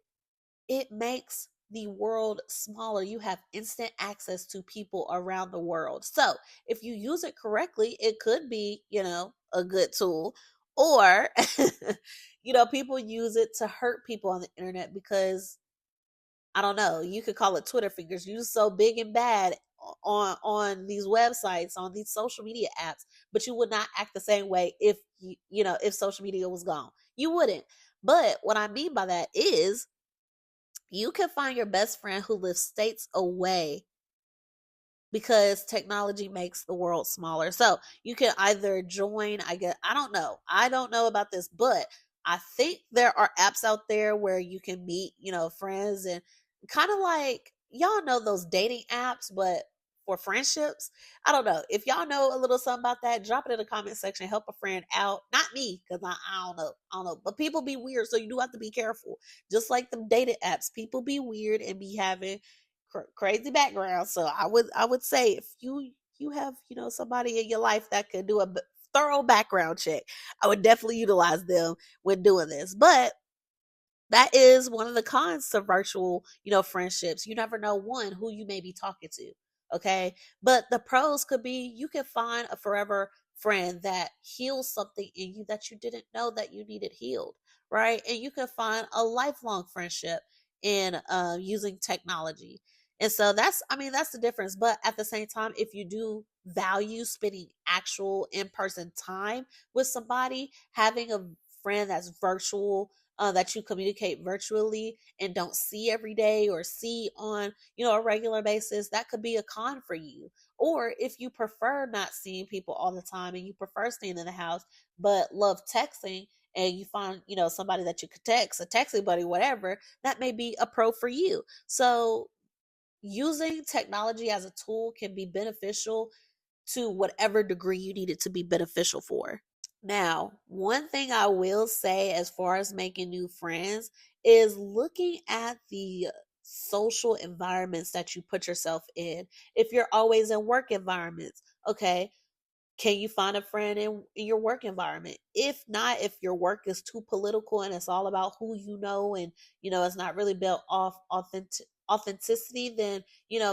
It makes the world smaller. You have instant access to people around the world. So if you use it correctly, it could be, a good tool. Or, people use it to hurt people on the internet because, I don't know, you could call it Twitter fingers. You're so big and bad on these websites, on these social media apps, but you would not act the same way if if social media was gone. You wouldn't. But what I mean by that is, you can find your best friend who lives states away, because technology makes the world smaller. So you can either join, I don't know about this, but I think there are apps out there where you can meet, friends, and kind of like, y'all know those dating apps, but for friendships. I don't know. If y'all know a little something about that, drop it in the comment section. Help a friend out. Not me, because I don't know. I don't know. But people be weird, so you do have to be careful. Just like the dating apps, people be weird and be having crazy backgrounds. So I would say, if you have, somebody in your life that could do a thorough background check, I would definitely utilize them when doing this. But that is one of the cons to virtual, friendships. You never know, one, who you may be talking to. Okay. But the pros could be, you can find a forever friend that heals something in you that you didn't know that you needed healed. Right. And you can find a lifelong friendship in using technology. And so that's the difference. But at the same time, if you do value spending actual in-person time with somebody, having a friend that's virtual, that you communicate virtually and don't see every day or see on, a regular basis, that could be a con for you. Or if you prefer not seeing people all the time and you prefer staying in the house but love texting, and you find, somebody that you could text, a texting buddy, whatever, that may be a pro for you. So using technology as a tool can be beneficial to whatever degree you need it to be beneficial for. Now, one thing I will say as far as making new friends is looking at the social environments that you put yourself in. If you're always in work environments, okay, can you find a friend in your work environment? If not, if your work is too political and it's all about who you know, and it's not really built off authenticity, then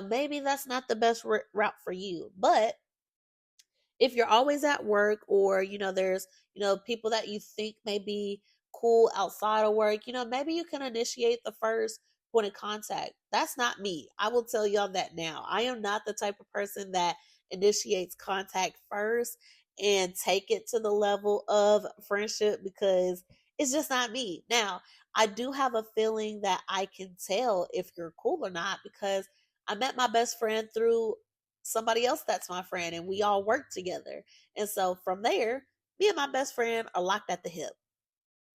maybe that's not the best route for you. But if you're always at work, or there's people that you think may be cool outside of work, maybe you can initiate the first point of contact. That's not me. I will tell y'all that now. I am not the type of person that initiates contact first and take it to the level of friendship, because it's just not me. Now, I do have a feeling that I can tell if you're cool or not, because I met my best friend through somebody else that's my friend, and we all work together. And so from there, me and my best friend are locked at the hip,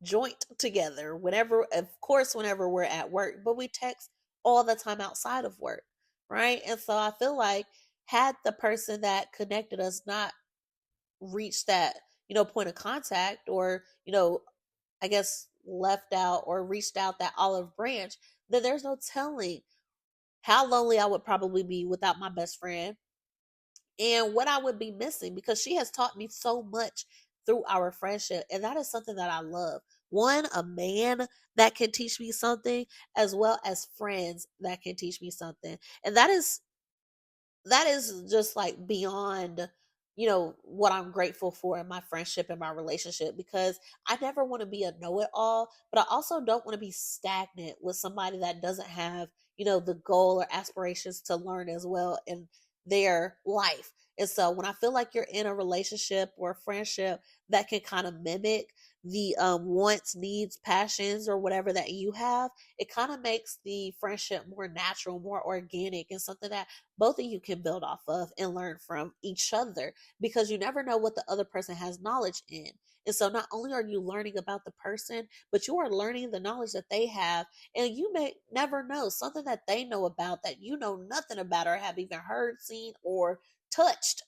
joint together, whenever, of course, whenever we're at work, but we text all the time outside of work. Right. And so I feel like, had the person that connected us not reached that, point of contact, or, I guess left out or reached out that olive branch, then there's no telling how lonely I would probably be without my best friend, and what I would be missing, because she has taught me so much through our friendship. And that is something that I love. One, a man that can teach me something, as well as friends that can teach me something. And that is just like beyond, what I'm grateful for in my friendship and my relationship, because I never want to be a know-it-all, but I also don't want to be stagnant with somebody that doesn't have, the goal or aspirations to learn as well in their life. And so when I feel like you're in a relationship or a friendship that can kind of mimic the wants, needs, passions, or whatever that you have, it kind of makes the friendship more natural, more organic, and something that both of you can build off of and learn from each other, because you never know what the other person has knowledge in. And so not only are you learning about the person, but you are learning the knowledge that they have. And you may never know something that they know about that you know nothing about, or have even heard, seen, or touched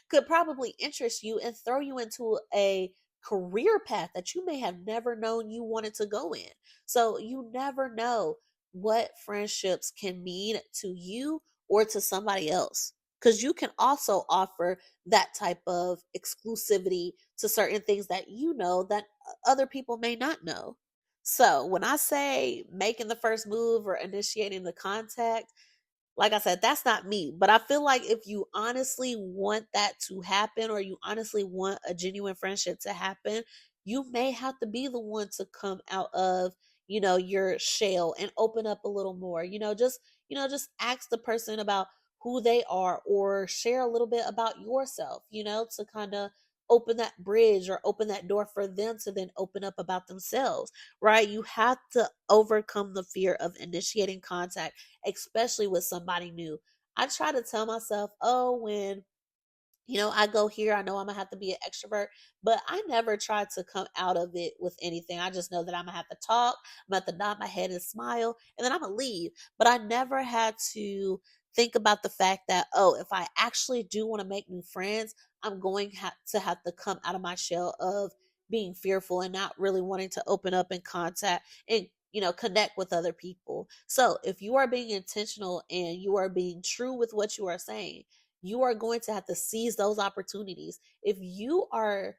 could probably interest you and throw you into a career path that you may have never known you wanted to go in. So you never know what friendships can mean to you or to somebody else, because you can also offer that type of exclusivity to certain things that that other people may not know. So when I say making the first move or initiating the contact, like I said, that's not me. But I feel like if you honestly want that to happen, or you honestly want a genuine friendship to happen, you may have to be the one to come out of, your shell and open up a little more. Just ask the person about who they are, or share a little bit about yourself, to kind of open that bridge or open that door for them to then open up about themselves. Right? You have to overcome the fear of initiating contact, especially with somebody new. I try to tell myself, oh, when I go here, I know I'm gonna have to be an extrovert, but I never try to come out of it with anything. I just know that I'm gonna have to talk, I'm gonna have to nod my head and smile, and then I'm gonna leave. But I never had to think about the fact that, oh, if I actually do want to make new friends, I'm going to have to come out of my shell of being fearful and not really wanting to open up and contact and connect with other people. So if you are being intentional and you are being true with what you are saying, you are going to have to seize those opportunities. If you are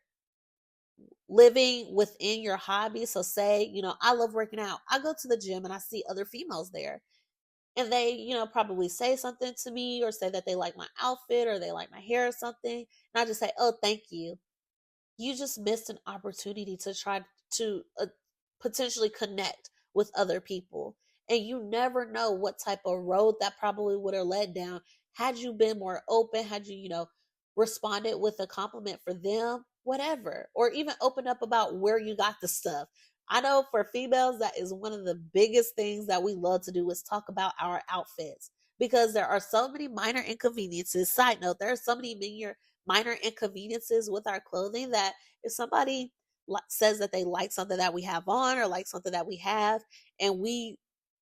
living within your hobby, so say, I love working out. I go to the gym and I see other females there. And they, probably say something to me or say that they like my outfit or they like my hair or something. And I just say, oh, thank you. You just missed an opportunity to try to potentially connect with other people. And you never know what type of road that probably would have led down had you been more open, had you, responded with a compliment for them, whatever, or even open up about where you got the stuff. I know for females, that is one of the biggest things that we love to do is talk about our outfits because there are so many minor inconveniences. Side note, there are so many minor inconveniences with our clothing that if somebody says that they like something that we have on or like something that we have, and we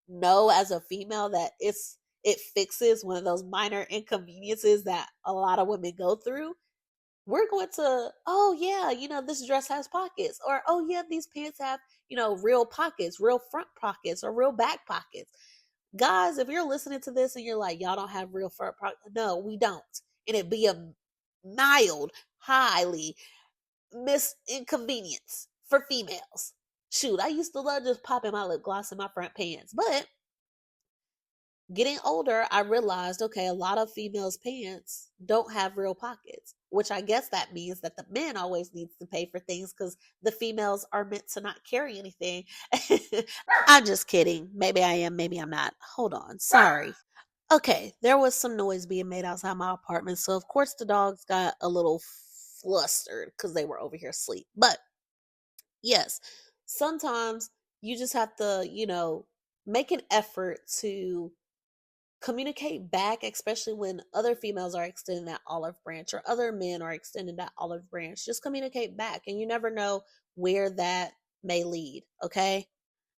know as a female that it fixes one of those minor inconveniences that a lot of women go through, we're going to, oh yeah, this dress has pockets, or oh yeah, these pants have, real pockets, real front pockets, or real back pockets. Guys, if you're listening to this and you're like, y'all don't have real front pockets, no, we don't. And it'd be a mild, highly inconvenience for females. Shoot, I used to love just popping my lip gloss in my front pants, but getting older, I realized, okay, a lot of females' pants don't have real pockets, which I guess that means that the men always needs to pay for things because the females are meant to not carry anything. I'm just kidding. Maybe I am, maybe I'm not. Hold on. Sorry. Okay, there was some noise being made outside my apartment, so of course the dogs got a little flustered because they were over here asleep. But yes, sometimes you just have to, make an effort to communicate back, especially when other females are extending that olive branch or other men are extending that olive branch. Just communicate back, and you never know where that may lead. Okay.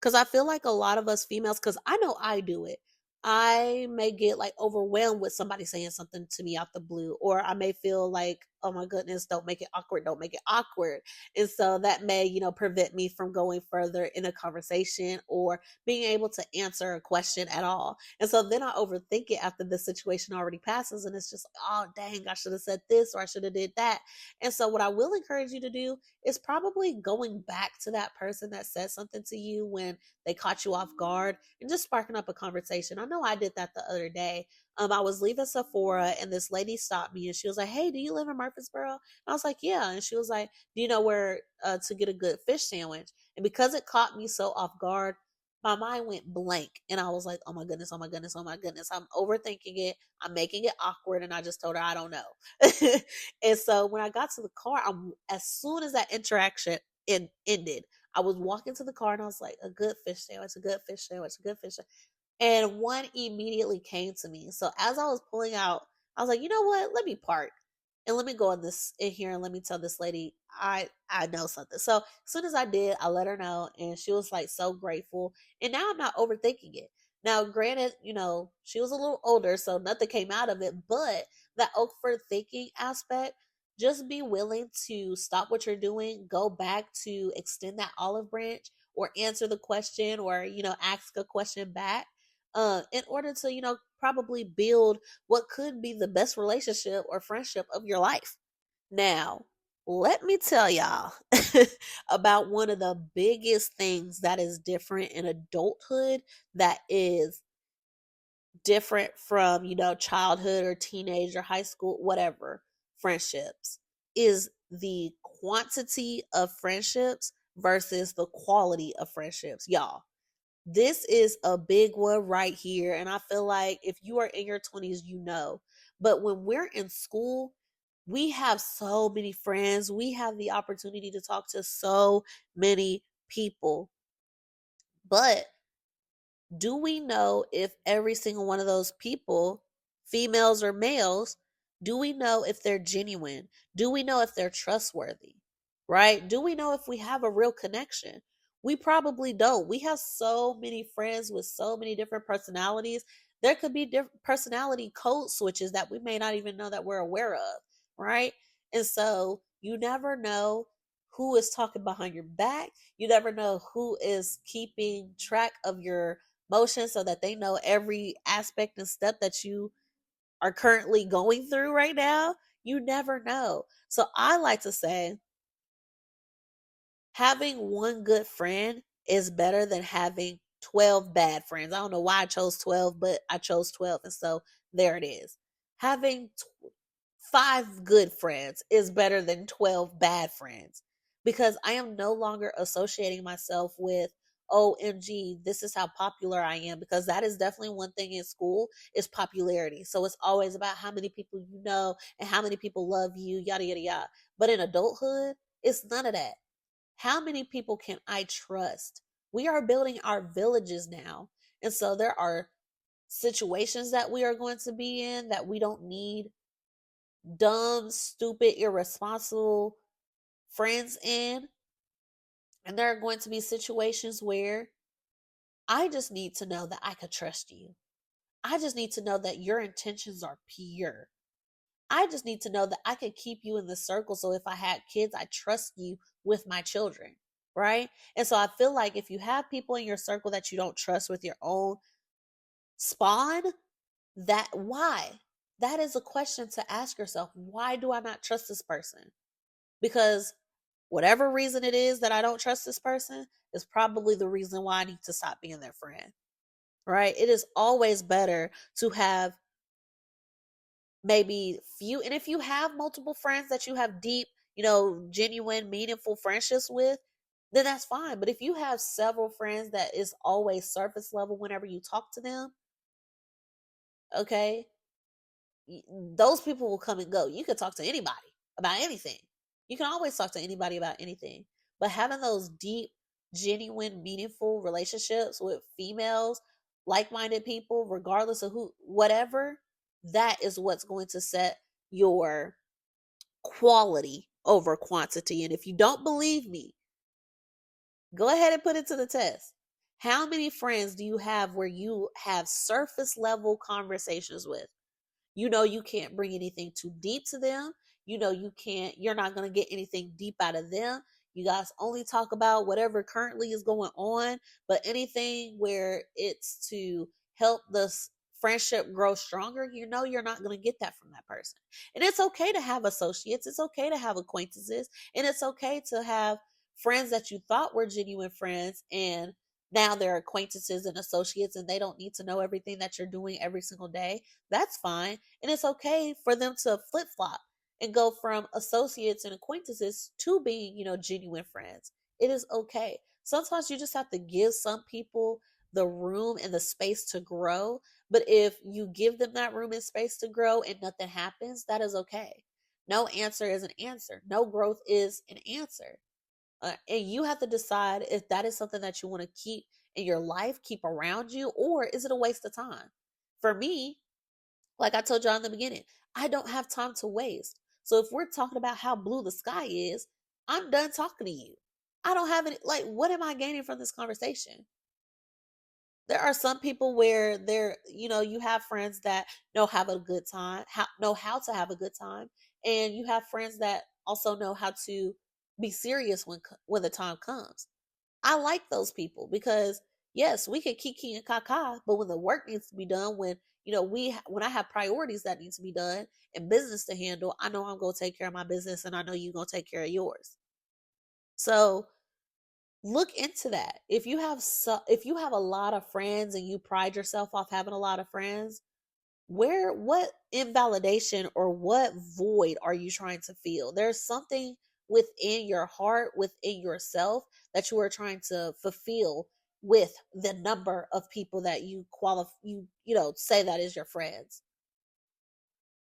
Because I feel like a lot of us females, because I know I do it, I may get like overwhelmed with somebody saying something to me out the blue, or I may feel like, oh my goodness, don't make it awkward, don't make it awkward. And so that may, prevent me from going further in a conversation or being able to answer a question at all. And so then I overthink it after the situation already passes. And it's just like, oh, dang, I should have said this or I should have did that. And so what I will encourage you to do is probably going back to that person that said something to you when they caught you off guard and just sparking up a conversation. I know I did that the other day. I was leaving Sephora and this lady stopped me and she was like, hey, do you live in Murfreesboro? And I was like, yeah. And she was like, do you know where to get a good fish sandwich? And because it caught me so off guard, my mind went blank and I was like, oh my goodness, oh my goodness, oh my goodness. I'm overthinking it. I'm making it awkward. And I just told her, I don't know. And so when I got to the car, as soon as that interaction ended, I was walking to the car and I was like, a good fish sandwich, a good fish sandwich, a good fish sandwich. And one immediately came to me. So as I was pulling out, I was like, you know what? Let me park and let me go in here and let me tell this lady I know something. So as soon as I did, I let her know and she was like so grateful. And now I'm not overthinking it. Now, granted, she was a little older, so nothing came out of it, but that overthinking aspect, just be willing to stop what you're doing, go back to extend that olive branch or answer the question or, ask a question back in order to, probably build what could be the best relationship or friendship of your life. Now, let me tell y'all about one of the biggest things that is different in adulthood that is different from, childhood or teenage or high school, whatever, friendships is the quantity of friendships versus the quality of friendships. Y'all, this is a big one right here. And I feel like if you are in your 20s, But when we're in school, we have so many friends. We have the opportunity to talk to so many people. But do we know if every single one of those people, females or males, Do we know if they're genuine? Do we know if they're trustworthy? Right? Do we know if we have a real connection? We probably don't. We have so many friends with so many different personalities. There could be different personality code switches that we may not even know that we're aware of, right? And so you never know who is talking behind your back. You never know who is keeping track of your motions so that they know every aspect and step that you are currently going through right now. You never know. So I like to say having one good friend is better than having 12 bad friends. I don't know why I chose 12, but I chose 12. And so there it is. Having 5 good friends is better than 12 bad friends because I am no longer associating myself with OMG, this is how popular I am, because that is definitely one thing in school is popularity. So it's always about how many people you know and how many people love you, yada yada yada. But in adulthood, it's none of that. How many people can I trust? We are building our villages now. And so there are situations that we are going to be in that we don't need dumb, stupid, irresponsible friends in. And there are going to be situations where I just need to know that I could trust you. I just need to know that your intentions are pure. I just need to know that I could keep you in the circle. So if I had kids, I trust you with my children. Right. And so I feel like if you have people in your circle that you don't trust with your own spawn, that why? That is a question to ask yourself. Why do I not trust this person? Because whatever reason it is that I don't trust this person is probably the reason why I need to stop being their friend. Right? It is always better to have maybe few, and if you have multiple friends that you have deep, genuine, meaningful friendships with, then that's fine. But if you have several friends that is always surface level whenever you talk to them, okay, those people will come and go. You can talk to anybody about anything. You can always talk to anybody about anything. But having those deep, genuine, meaningful relationships with females, like minded people, regardless of who, whatever, that is what's going to set your quality over quantity. And if you don't believe me, go ahead and put it to the test. How many friends do you have where you have surface level conversations with? You know you can't bring anything too deep to them. You're not going to get anything deep out of them. You guys only talk about whatever currently is going on, but anything where it's to help the friendship grow stronger, you're not going to get that from that person. And it's okay to have associates, it's okay to have acquaintances, and it's okay to have friends that you thought were genuine friends and now they're acquaintances and associates and they don't need to know everything that you're doing every single day. That's fine. And it's okay for them to flip flop and go from associates and acquaintances to being, genuine friends. It is okay. Sometimes you just have to give some people the room and the space to grow. But if you give them that room and space to grow and nothing happens, that is okay. No answer is an answer. No growth is an answer. And you have to decide if that is something that you want to keep in your life, keep around you, or is it a waste of time? For me, like I told y'all in the beginning, I don't have time to waste. So if we're talking about how blue the sky is, I'm done talking to you. I don't have any, like, what am I gaining from this conversation? There are some people where you have friends that know have a good time, know how to have a good time, and you have friends that also know how to be serious when the time comes. I like those people because yes, we can kiki and kaka, but when the work needs to be done, when I have priorities that need to be done and business to handle, I know I'm gonna take care of my business, and I know you're gonna take care of yours. So look into that. If you have a lot of friends and you pride yourself off having a lot of friends, what invalidation or what void are you trying to fill? There's something within your heart, within yourself, that you are trying to fulfill with the number of people that you qualify, say that is your friends.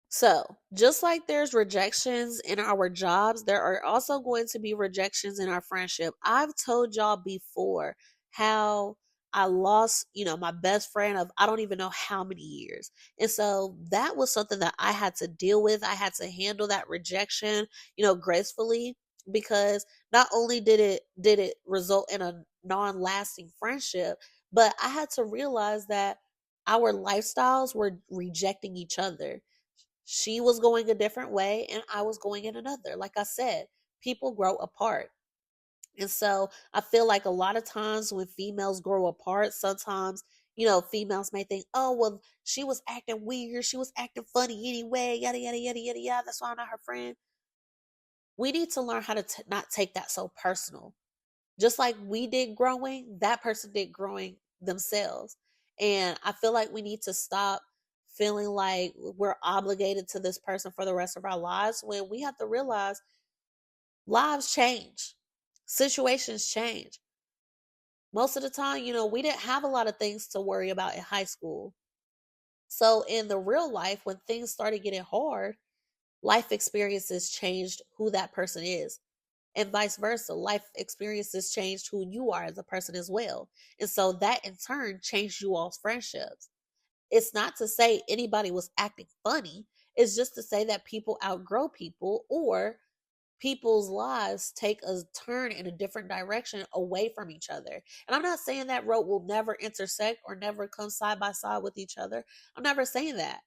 So, just like there's rejections in our jobs, there are also going to be rejections in our friendship. I've told y'all before how I lost, my best friend of I don't even know how many years. And so that was something that I had to deal with. I had to handle that rejection, gracefully, because not only did it result in a non-lasting friendship, but I had to realize that our lifestyles were rejecting each other. She was going a different way and I was going in another. Like I said, people grow apart. And so I feel like a lot of times when females grow apart, sometimes, females may think, oh, well, she was acting weird. She was acting funny anyway, yada, yada, yada, yada, yada. That's why I'm not her friend. We need to learn how to not take that so personal. Just like we did growing, that person did growing themselves. And I feel like we need to stop feeling like we're obligated to this person for the rest of our lives, when we have to realize lives change, situations change. Most of the time, we didn't have a lot of things to worry about in high school. So in the real life, when things started getting hard, life experiences changed who that person is. And vice versa, life experiences changed who you are as a person as well. And so that in turn changed you all's friendships. It's not to say anybody was acting funny, it's just to say that people outgrow people, or people's lives take a turn in a different direction away from each other. And I'm not saying that road will never intersect or never come side by side with each other. I'm never saying that.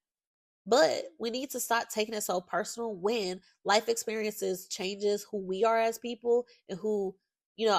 But we need to stop taking it so personal when life experiences changes who we are as people and who,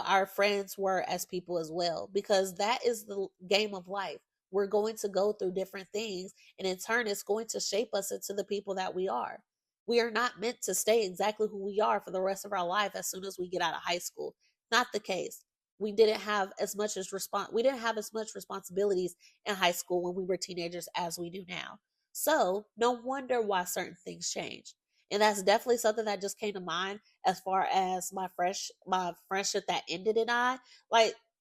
our friends were as people as well. Because that is the game of life. We're going to go through different things, and in turn, it's going to shape us into the people that we are. We are not meant to stay exactly who we are for the rest of our life as soon as we get out of high school. Not the case. We didn't have as much responsibilities in high school when we were teenagers as we do now. So no wonder why certain things change. And that's definitely something that just came to mind as far as my friendship that ended. And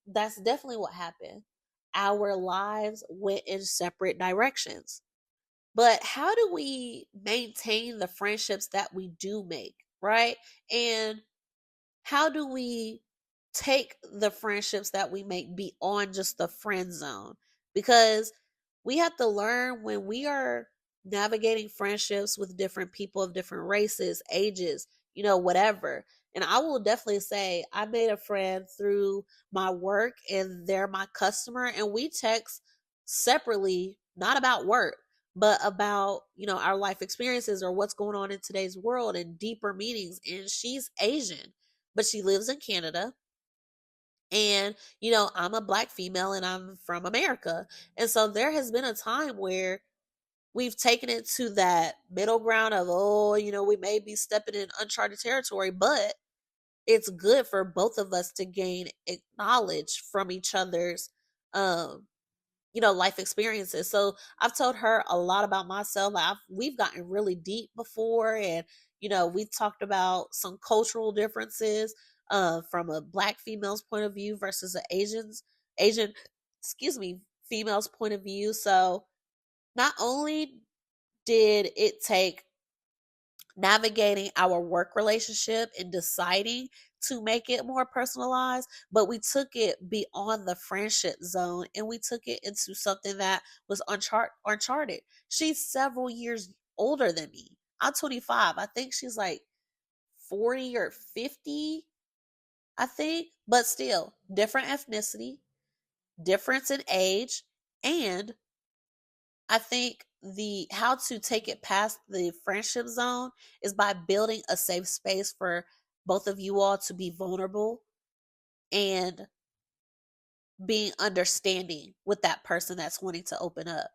that's definitely what happened. Our lives went in separate directions. But how do we maintain the friendships that we do make, right? And how do we take the friendships that we make beyond just the friend zone? Because we have to learn when we are navigating friendships with different people of different races, ages, whatever. And I will definitely say I made a friend through my work, and they're my customer, and we text separately, not about work, but about, our life experiences or what's going on in today's world and deeper meanings. And she's Asian, but she lives in Canada. And, I'm a black female and I'm from America. And so there has been a time where we've taken it to that middle ground of, oh, we may be stepping in uncharted territory, but it's good for both of us to gain knowledge from each other's um life experiences. So I've told her a lot about myself. We've gotten really deep before, and we talked about some cultural differences from a black female's point of view versus an Asian, excuse me, female's point of view. So not only did it take navigating our work relationship and deciding to make it more personalized, but we took it beyond the friendship zone and we took it into something that was uncharted. She's several years older than me. I'm 25. I think she's like 40 or 50, I think, but still different ethnicity, difference in age, and I think the how to take it past the friendship zone is by building a safe space for both of you all to be vulnerable and being understanding with that person that's wanting to open up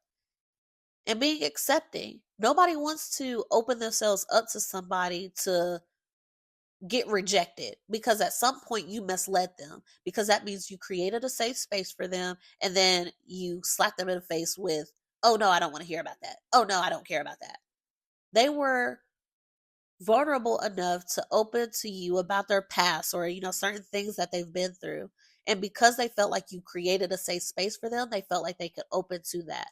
and being accepting. Nobody wants to open themselves up to somebody to get rejected, because at some point you misled them, because that means you created a safe space for them and then you slap them in the face with, oh no, I don't want to hear about that, oh no, I don't care about that. They were vulnerable enough to open to you about their past, or certain things that they've been through, and because they felt like you created a safe space for them, they felt like they could open to that.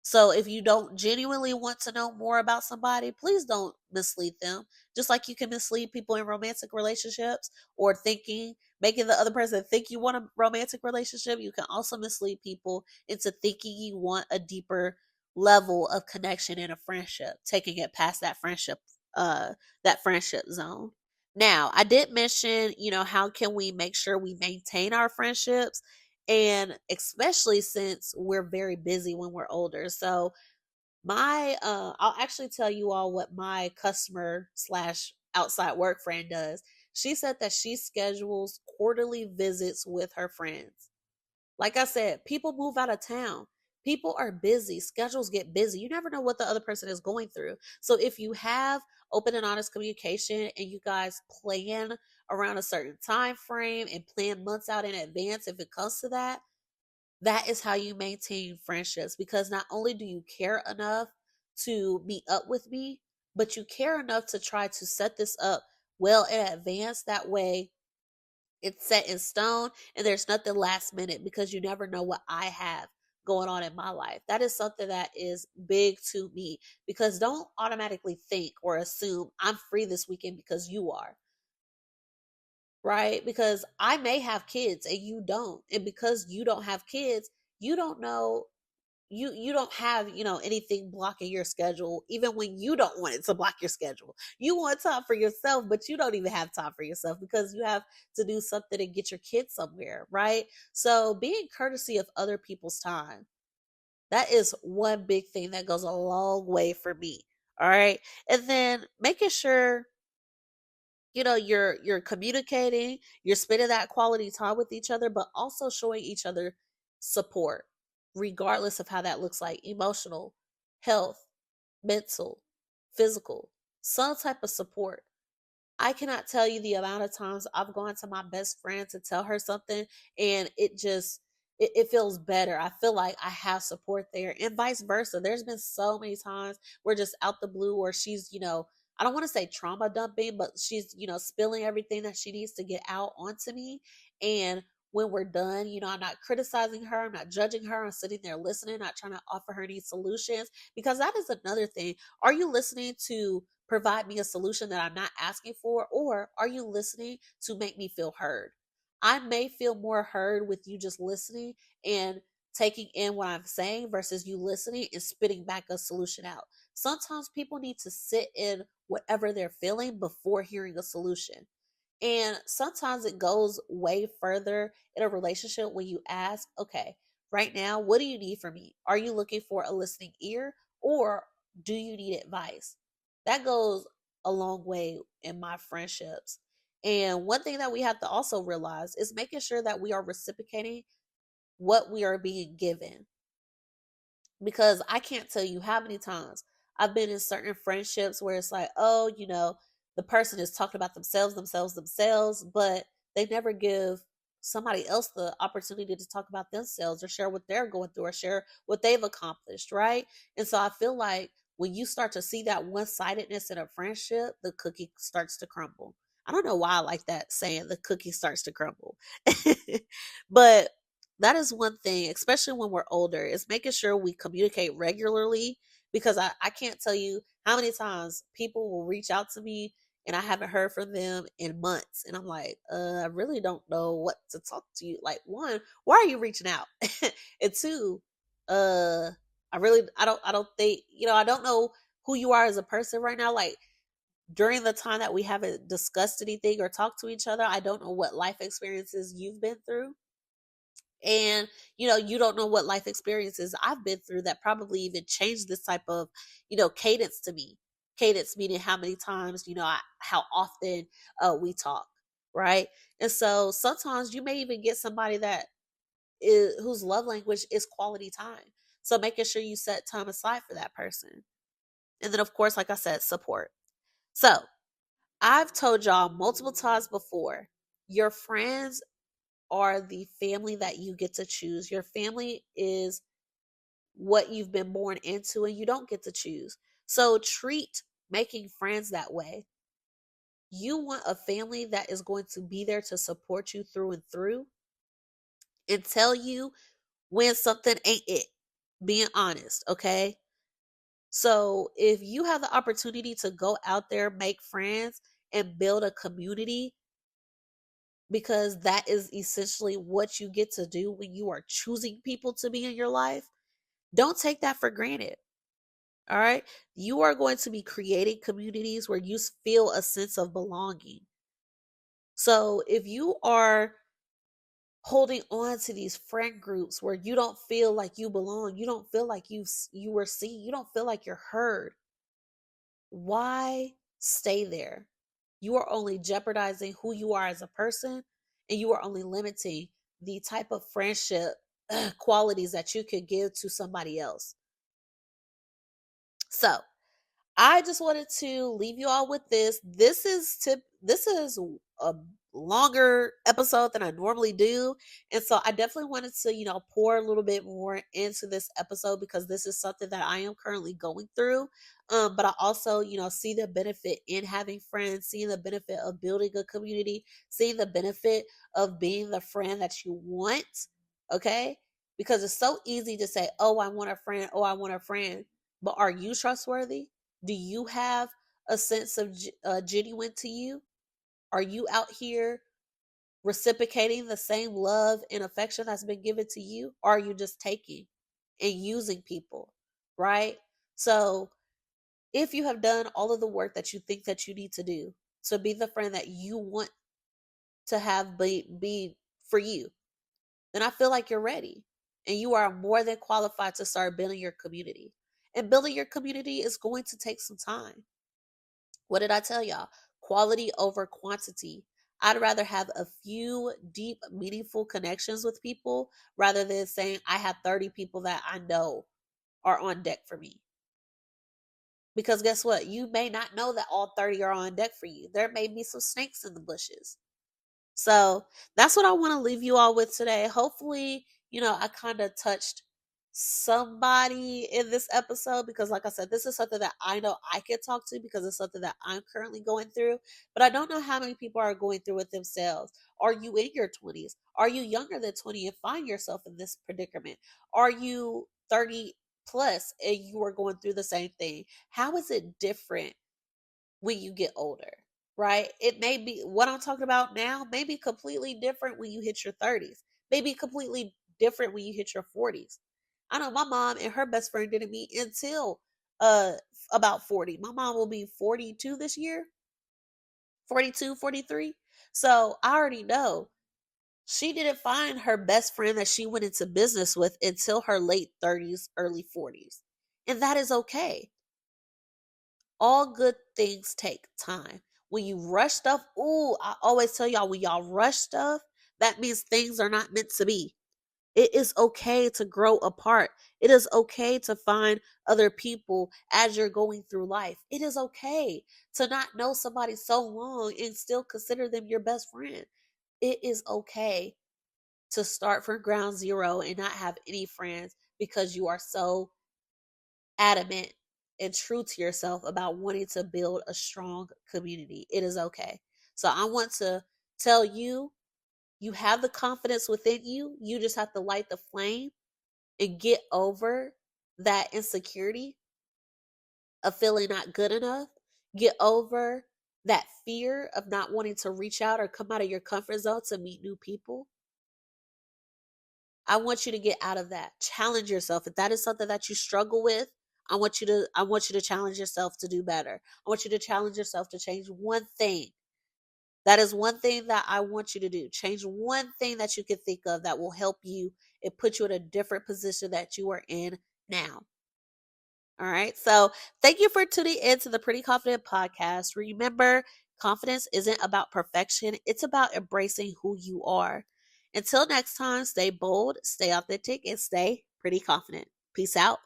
So if you don't genuinely want to know more about somebody, please don't mislead them. Just like you can mislead people in romantic relationships or thinking making the other person think you want a romantic relationship. You can also mislead people into thinking you want a deeper level of connection in a friendship, taking it past that friendship zone. Now, I did mention, how can we make sure we maintain our friendships? And especially since we're very busy when we're older. So, I'll actually tell you all what my customer slash outside work friend does. She said that she schedules quarterly visits with her friends. Like I said, people move out of town. People are busy. Schedules get busy. You never know what the other person is going through. So if you have open and honest communication and you guys plan around a certain time frame and plan months out in advance, if it comes to that, that is how you maintain friendships, because not only do you care enough to meet up with me, but you care enough to try to set this up well in advance. That way it's set in stone and there's nothing last minute, because you never know what I have going on in my life. That is something that is big to me, because don't automatically think or assume I'm free this weekend because you are, right? Because I may have kids and you don't. And because you don't have kids, you don't know, you don't have, anything blocking your schedule, even when you don't want it to block your schedule. You want time for yourself, but you don't even have time for yourself because you have to do something and get your kids somewhere, right? So being courtesy of other people's time, that is one big thing that goes a long way for me. All right. And then making sure, you're communicating, you're spending that quality time with each other, but also showing each other support, regardless of how that looks like: emotional, health, mental, physical, some type of support. I cannot tell you the amount of times I've gone to my best friend to tell her something, and it feels better. I feel like I have support there, and vice versa. There's been so many times where just out the blue, or she's, I don't want to say trauma dumping, but she's, spilling everything that she needs to get out onto me. And when we're done, I'm not criticizing her, I'm not judging her, I'm sitting there listening, not trying to offer her any solutions, because that is another thing. Are you listening to provide me a solution that I'm not asking for, or are you listening to make me feel heard? I may feel more heard with you just listening and taking in what I'm saying versus you listening and spitting back a solution out. Sometimes people need to sit in whatever they're feeling before hearing a solution. And sometimes it goes way further in a relationship when you ask, okay, right now, what do you need from me? Are you looking for a listening ear, or do you need advice? That goes a long way in my friendships. And one thing that we have to also realize is making sure that we are reciprocating what we are being given, because I can't tell you how many times I've been in certain friendships where it's like, oh, the person is talking about themselves, but they never give somebody else the opportunity to talk about themselves or share what they're going through or share what they've accomplished, right? And so I feel like when you start to see that one-sidedness in a friendship, the cookie starts to crumble. I don't know why I like that saying, the cookie starts to crumble. But that is one thing, especially when we're older, is making sure we communicate regularly, because I can't tell you how many times people will reach out to me and I haven't heard from them in months. And I'm like, I really don't know what to talk to you. Like, one, why are you reaching out? And two, uh, I don't think, I don't know who you are as a person right now. Like, during the time that we haven't discussed anything or talked to each other, I don't know what life experiences you've been through. And you don't know what life experiences I've been through that probably even changed this type of cadence to me. Cadence meaning how many times, how often we talk, right? And so sometimes you may even get somebody that is whose love language is quality time, so making sure you set time aside for that person. And then, of course, like I said, support. So I've told y'all multiple times before, your friends are the family that you get to choose. Your family is what you've been born into, and you don't get to choose. So treat making friends that way. You want a family that is going to be there to support you through and through and tell you when something ain't it. Being honest, okay? So if you have the opportunity to go out there, make friends, and build a community, because that is essentially what you get to do when you are choosing people to be in your life. Don't take that for granted. All right. You are going to be creating communities where you feel a sense of belonging. So if you are holding on to these friend groups where you don't feel like you belong, you don't feel like you were seen, you don't feel like you're heard, why stay there? You are only jeopardizing who you are as a person, and you are only limiting the type of friendship qualities that you could give to somebody else. So, I just wanted to leave you all with this. This is a longer episode than I normally do. And so I definitely wanted to, pour a little bit more into this episode because this is something that I am currently going through. But I also, see the benefit in having friends, seeing the benefit of building a community, seeing the benefit of being the friend that you want. Okay? Because it's so easy to say, "Oh, I want a friend. Oh, I want a friend." But are you trustworthy? Do you have a sense of genuine to you? Are you out here reciprocating the same love and affection that's been given to you? Or are you just taking and using people? Right? So, if you have done all of the work that you think that you need to do to be the friend that you want to have be for you, then I feel like you're ready and you are more than qualified to start building your community. And building your community is going to take some time. What did I tell y'all? Quality over quantity. I'd rather have a few deep, meaningful connections with people rather than saying I have 30 people that I know are on deck for me. Because guess what? You may not know that all 30 are on deck for you. There may be some snakes in the bushes. So that's what I want to leave you all with today. Hopefully, I kind of touched somebody in this episode because, like I said, this is something that I know I can talk to because it's something that I'm currently going through. But I don't know how many people are going through it themselves. Are you in your 20s? Are you younger than 20 and find yourself in this predicament? Are you 30 plus and you are going through the same thing? How is it different when you get older, right? It may be what I'm talking about now, may be completely different when you hit your 30s, maybe completely different when you hit your 40s. I know my mom and her best friend didn't meet until uh about 40. My mom will be 42 this year, 42, 43. So I already know she didn't find her best friend that she went into business with until her late 30s, early 40s. And that is okay. All good things take time. When you rush stuff, ooh, I always tell y'all when y'all rush stuff, that means things are not meant to be. It is okay to grow apart. It is okay to find other people as you're going through life. It is okay to not know somebody so long and still consider them your best friend. It is okay to start from ground zero and not have any friends because you are so adamant and true to yourself about wanting to build a strong community. It is okay. So I want to tell you, you have the confidence within you. You just have to light the flame and get over that insecurity of feeling not good enough. Get over that fear of not wanting to reach out or come out of your comfort zone to meet new people. I want you to get out of that. Challenge yourself. If that is something that you struggle with, I want you to challenge yourself to do better. I want you to challenge yourself to change one thing. That is one thing that I want you to do. Change one thing that you can think of that will help you and put you in a different position that you are in now. All right. So thank you for tuning in to the Pretty Confident Podcast. Remember, confidence isn't about perfection, it's about embracing who you are. Until next time, stay bold, stay authentic, and stay pretty confident. Peace out.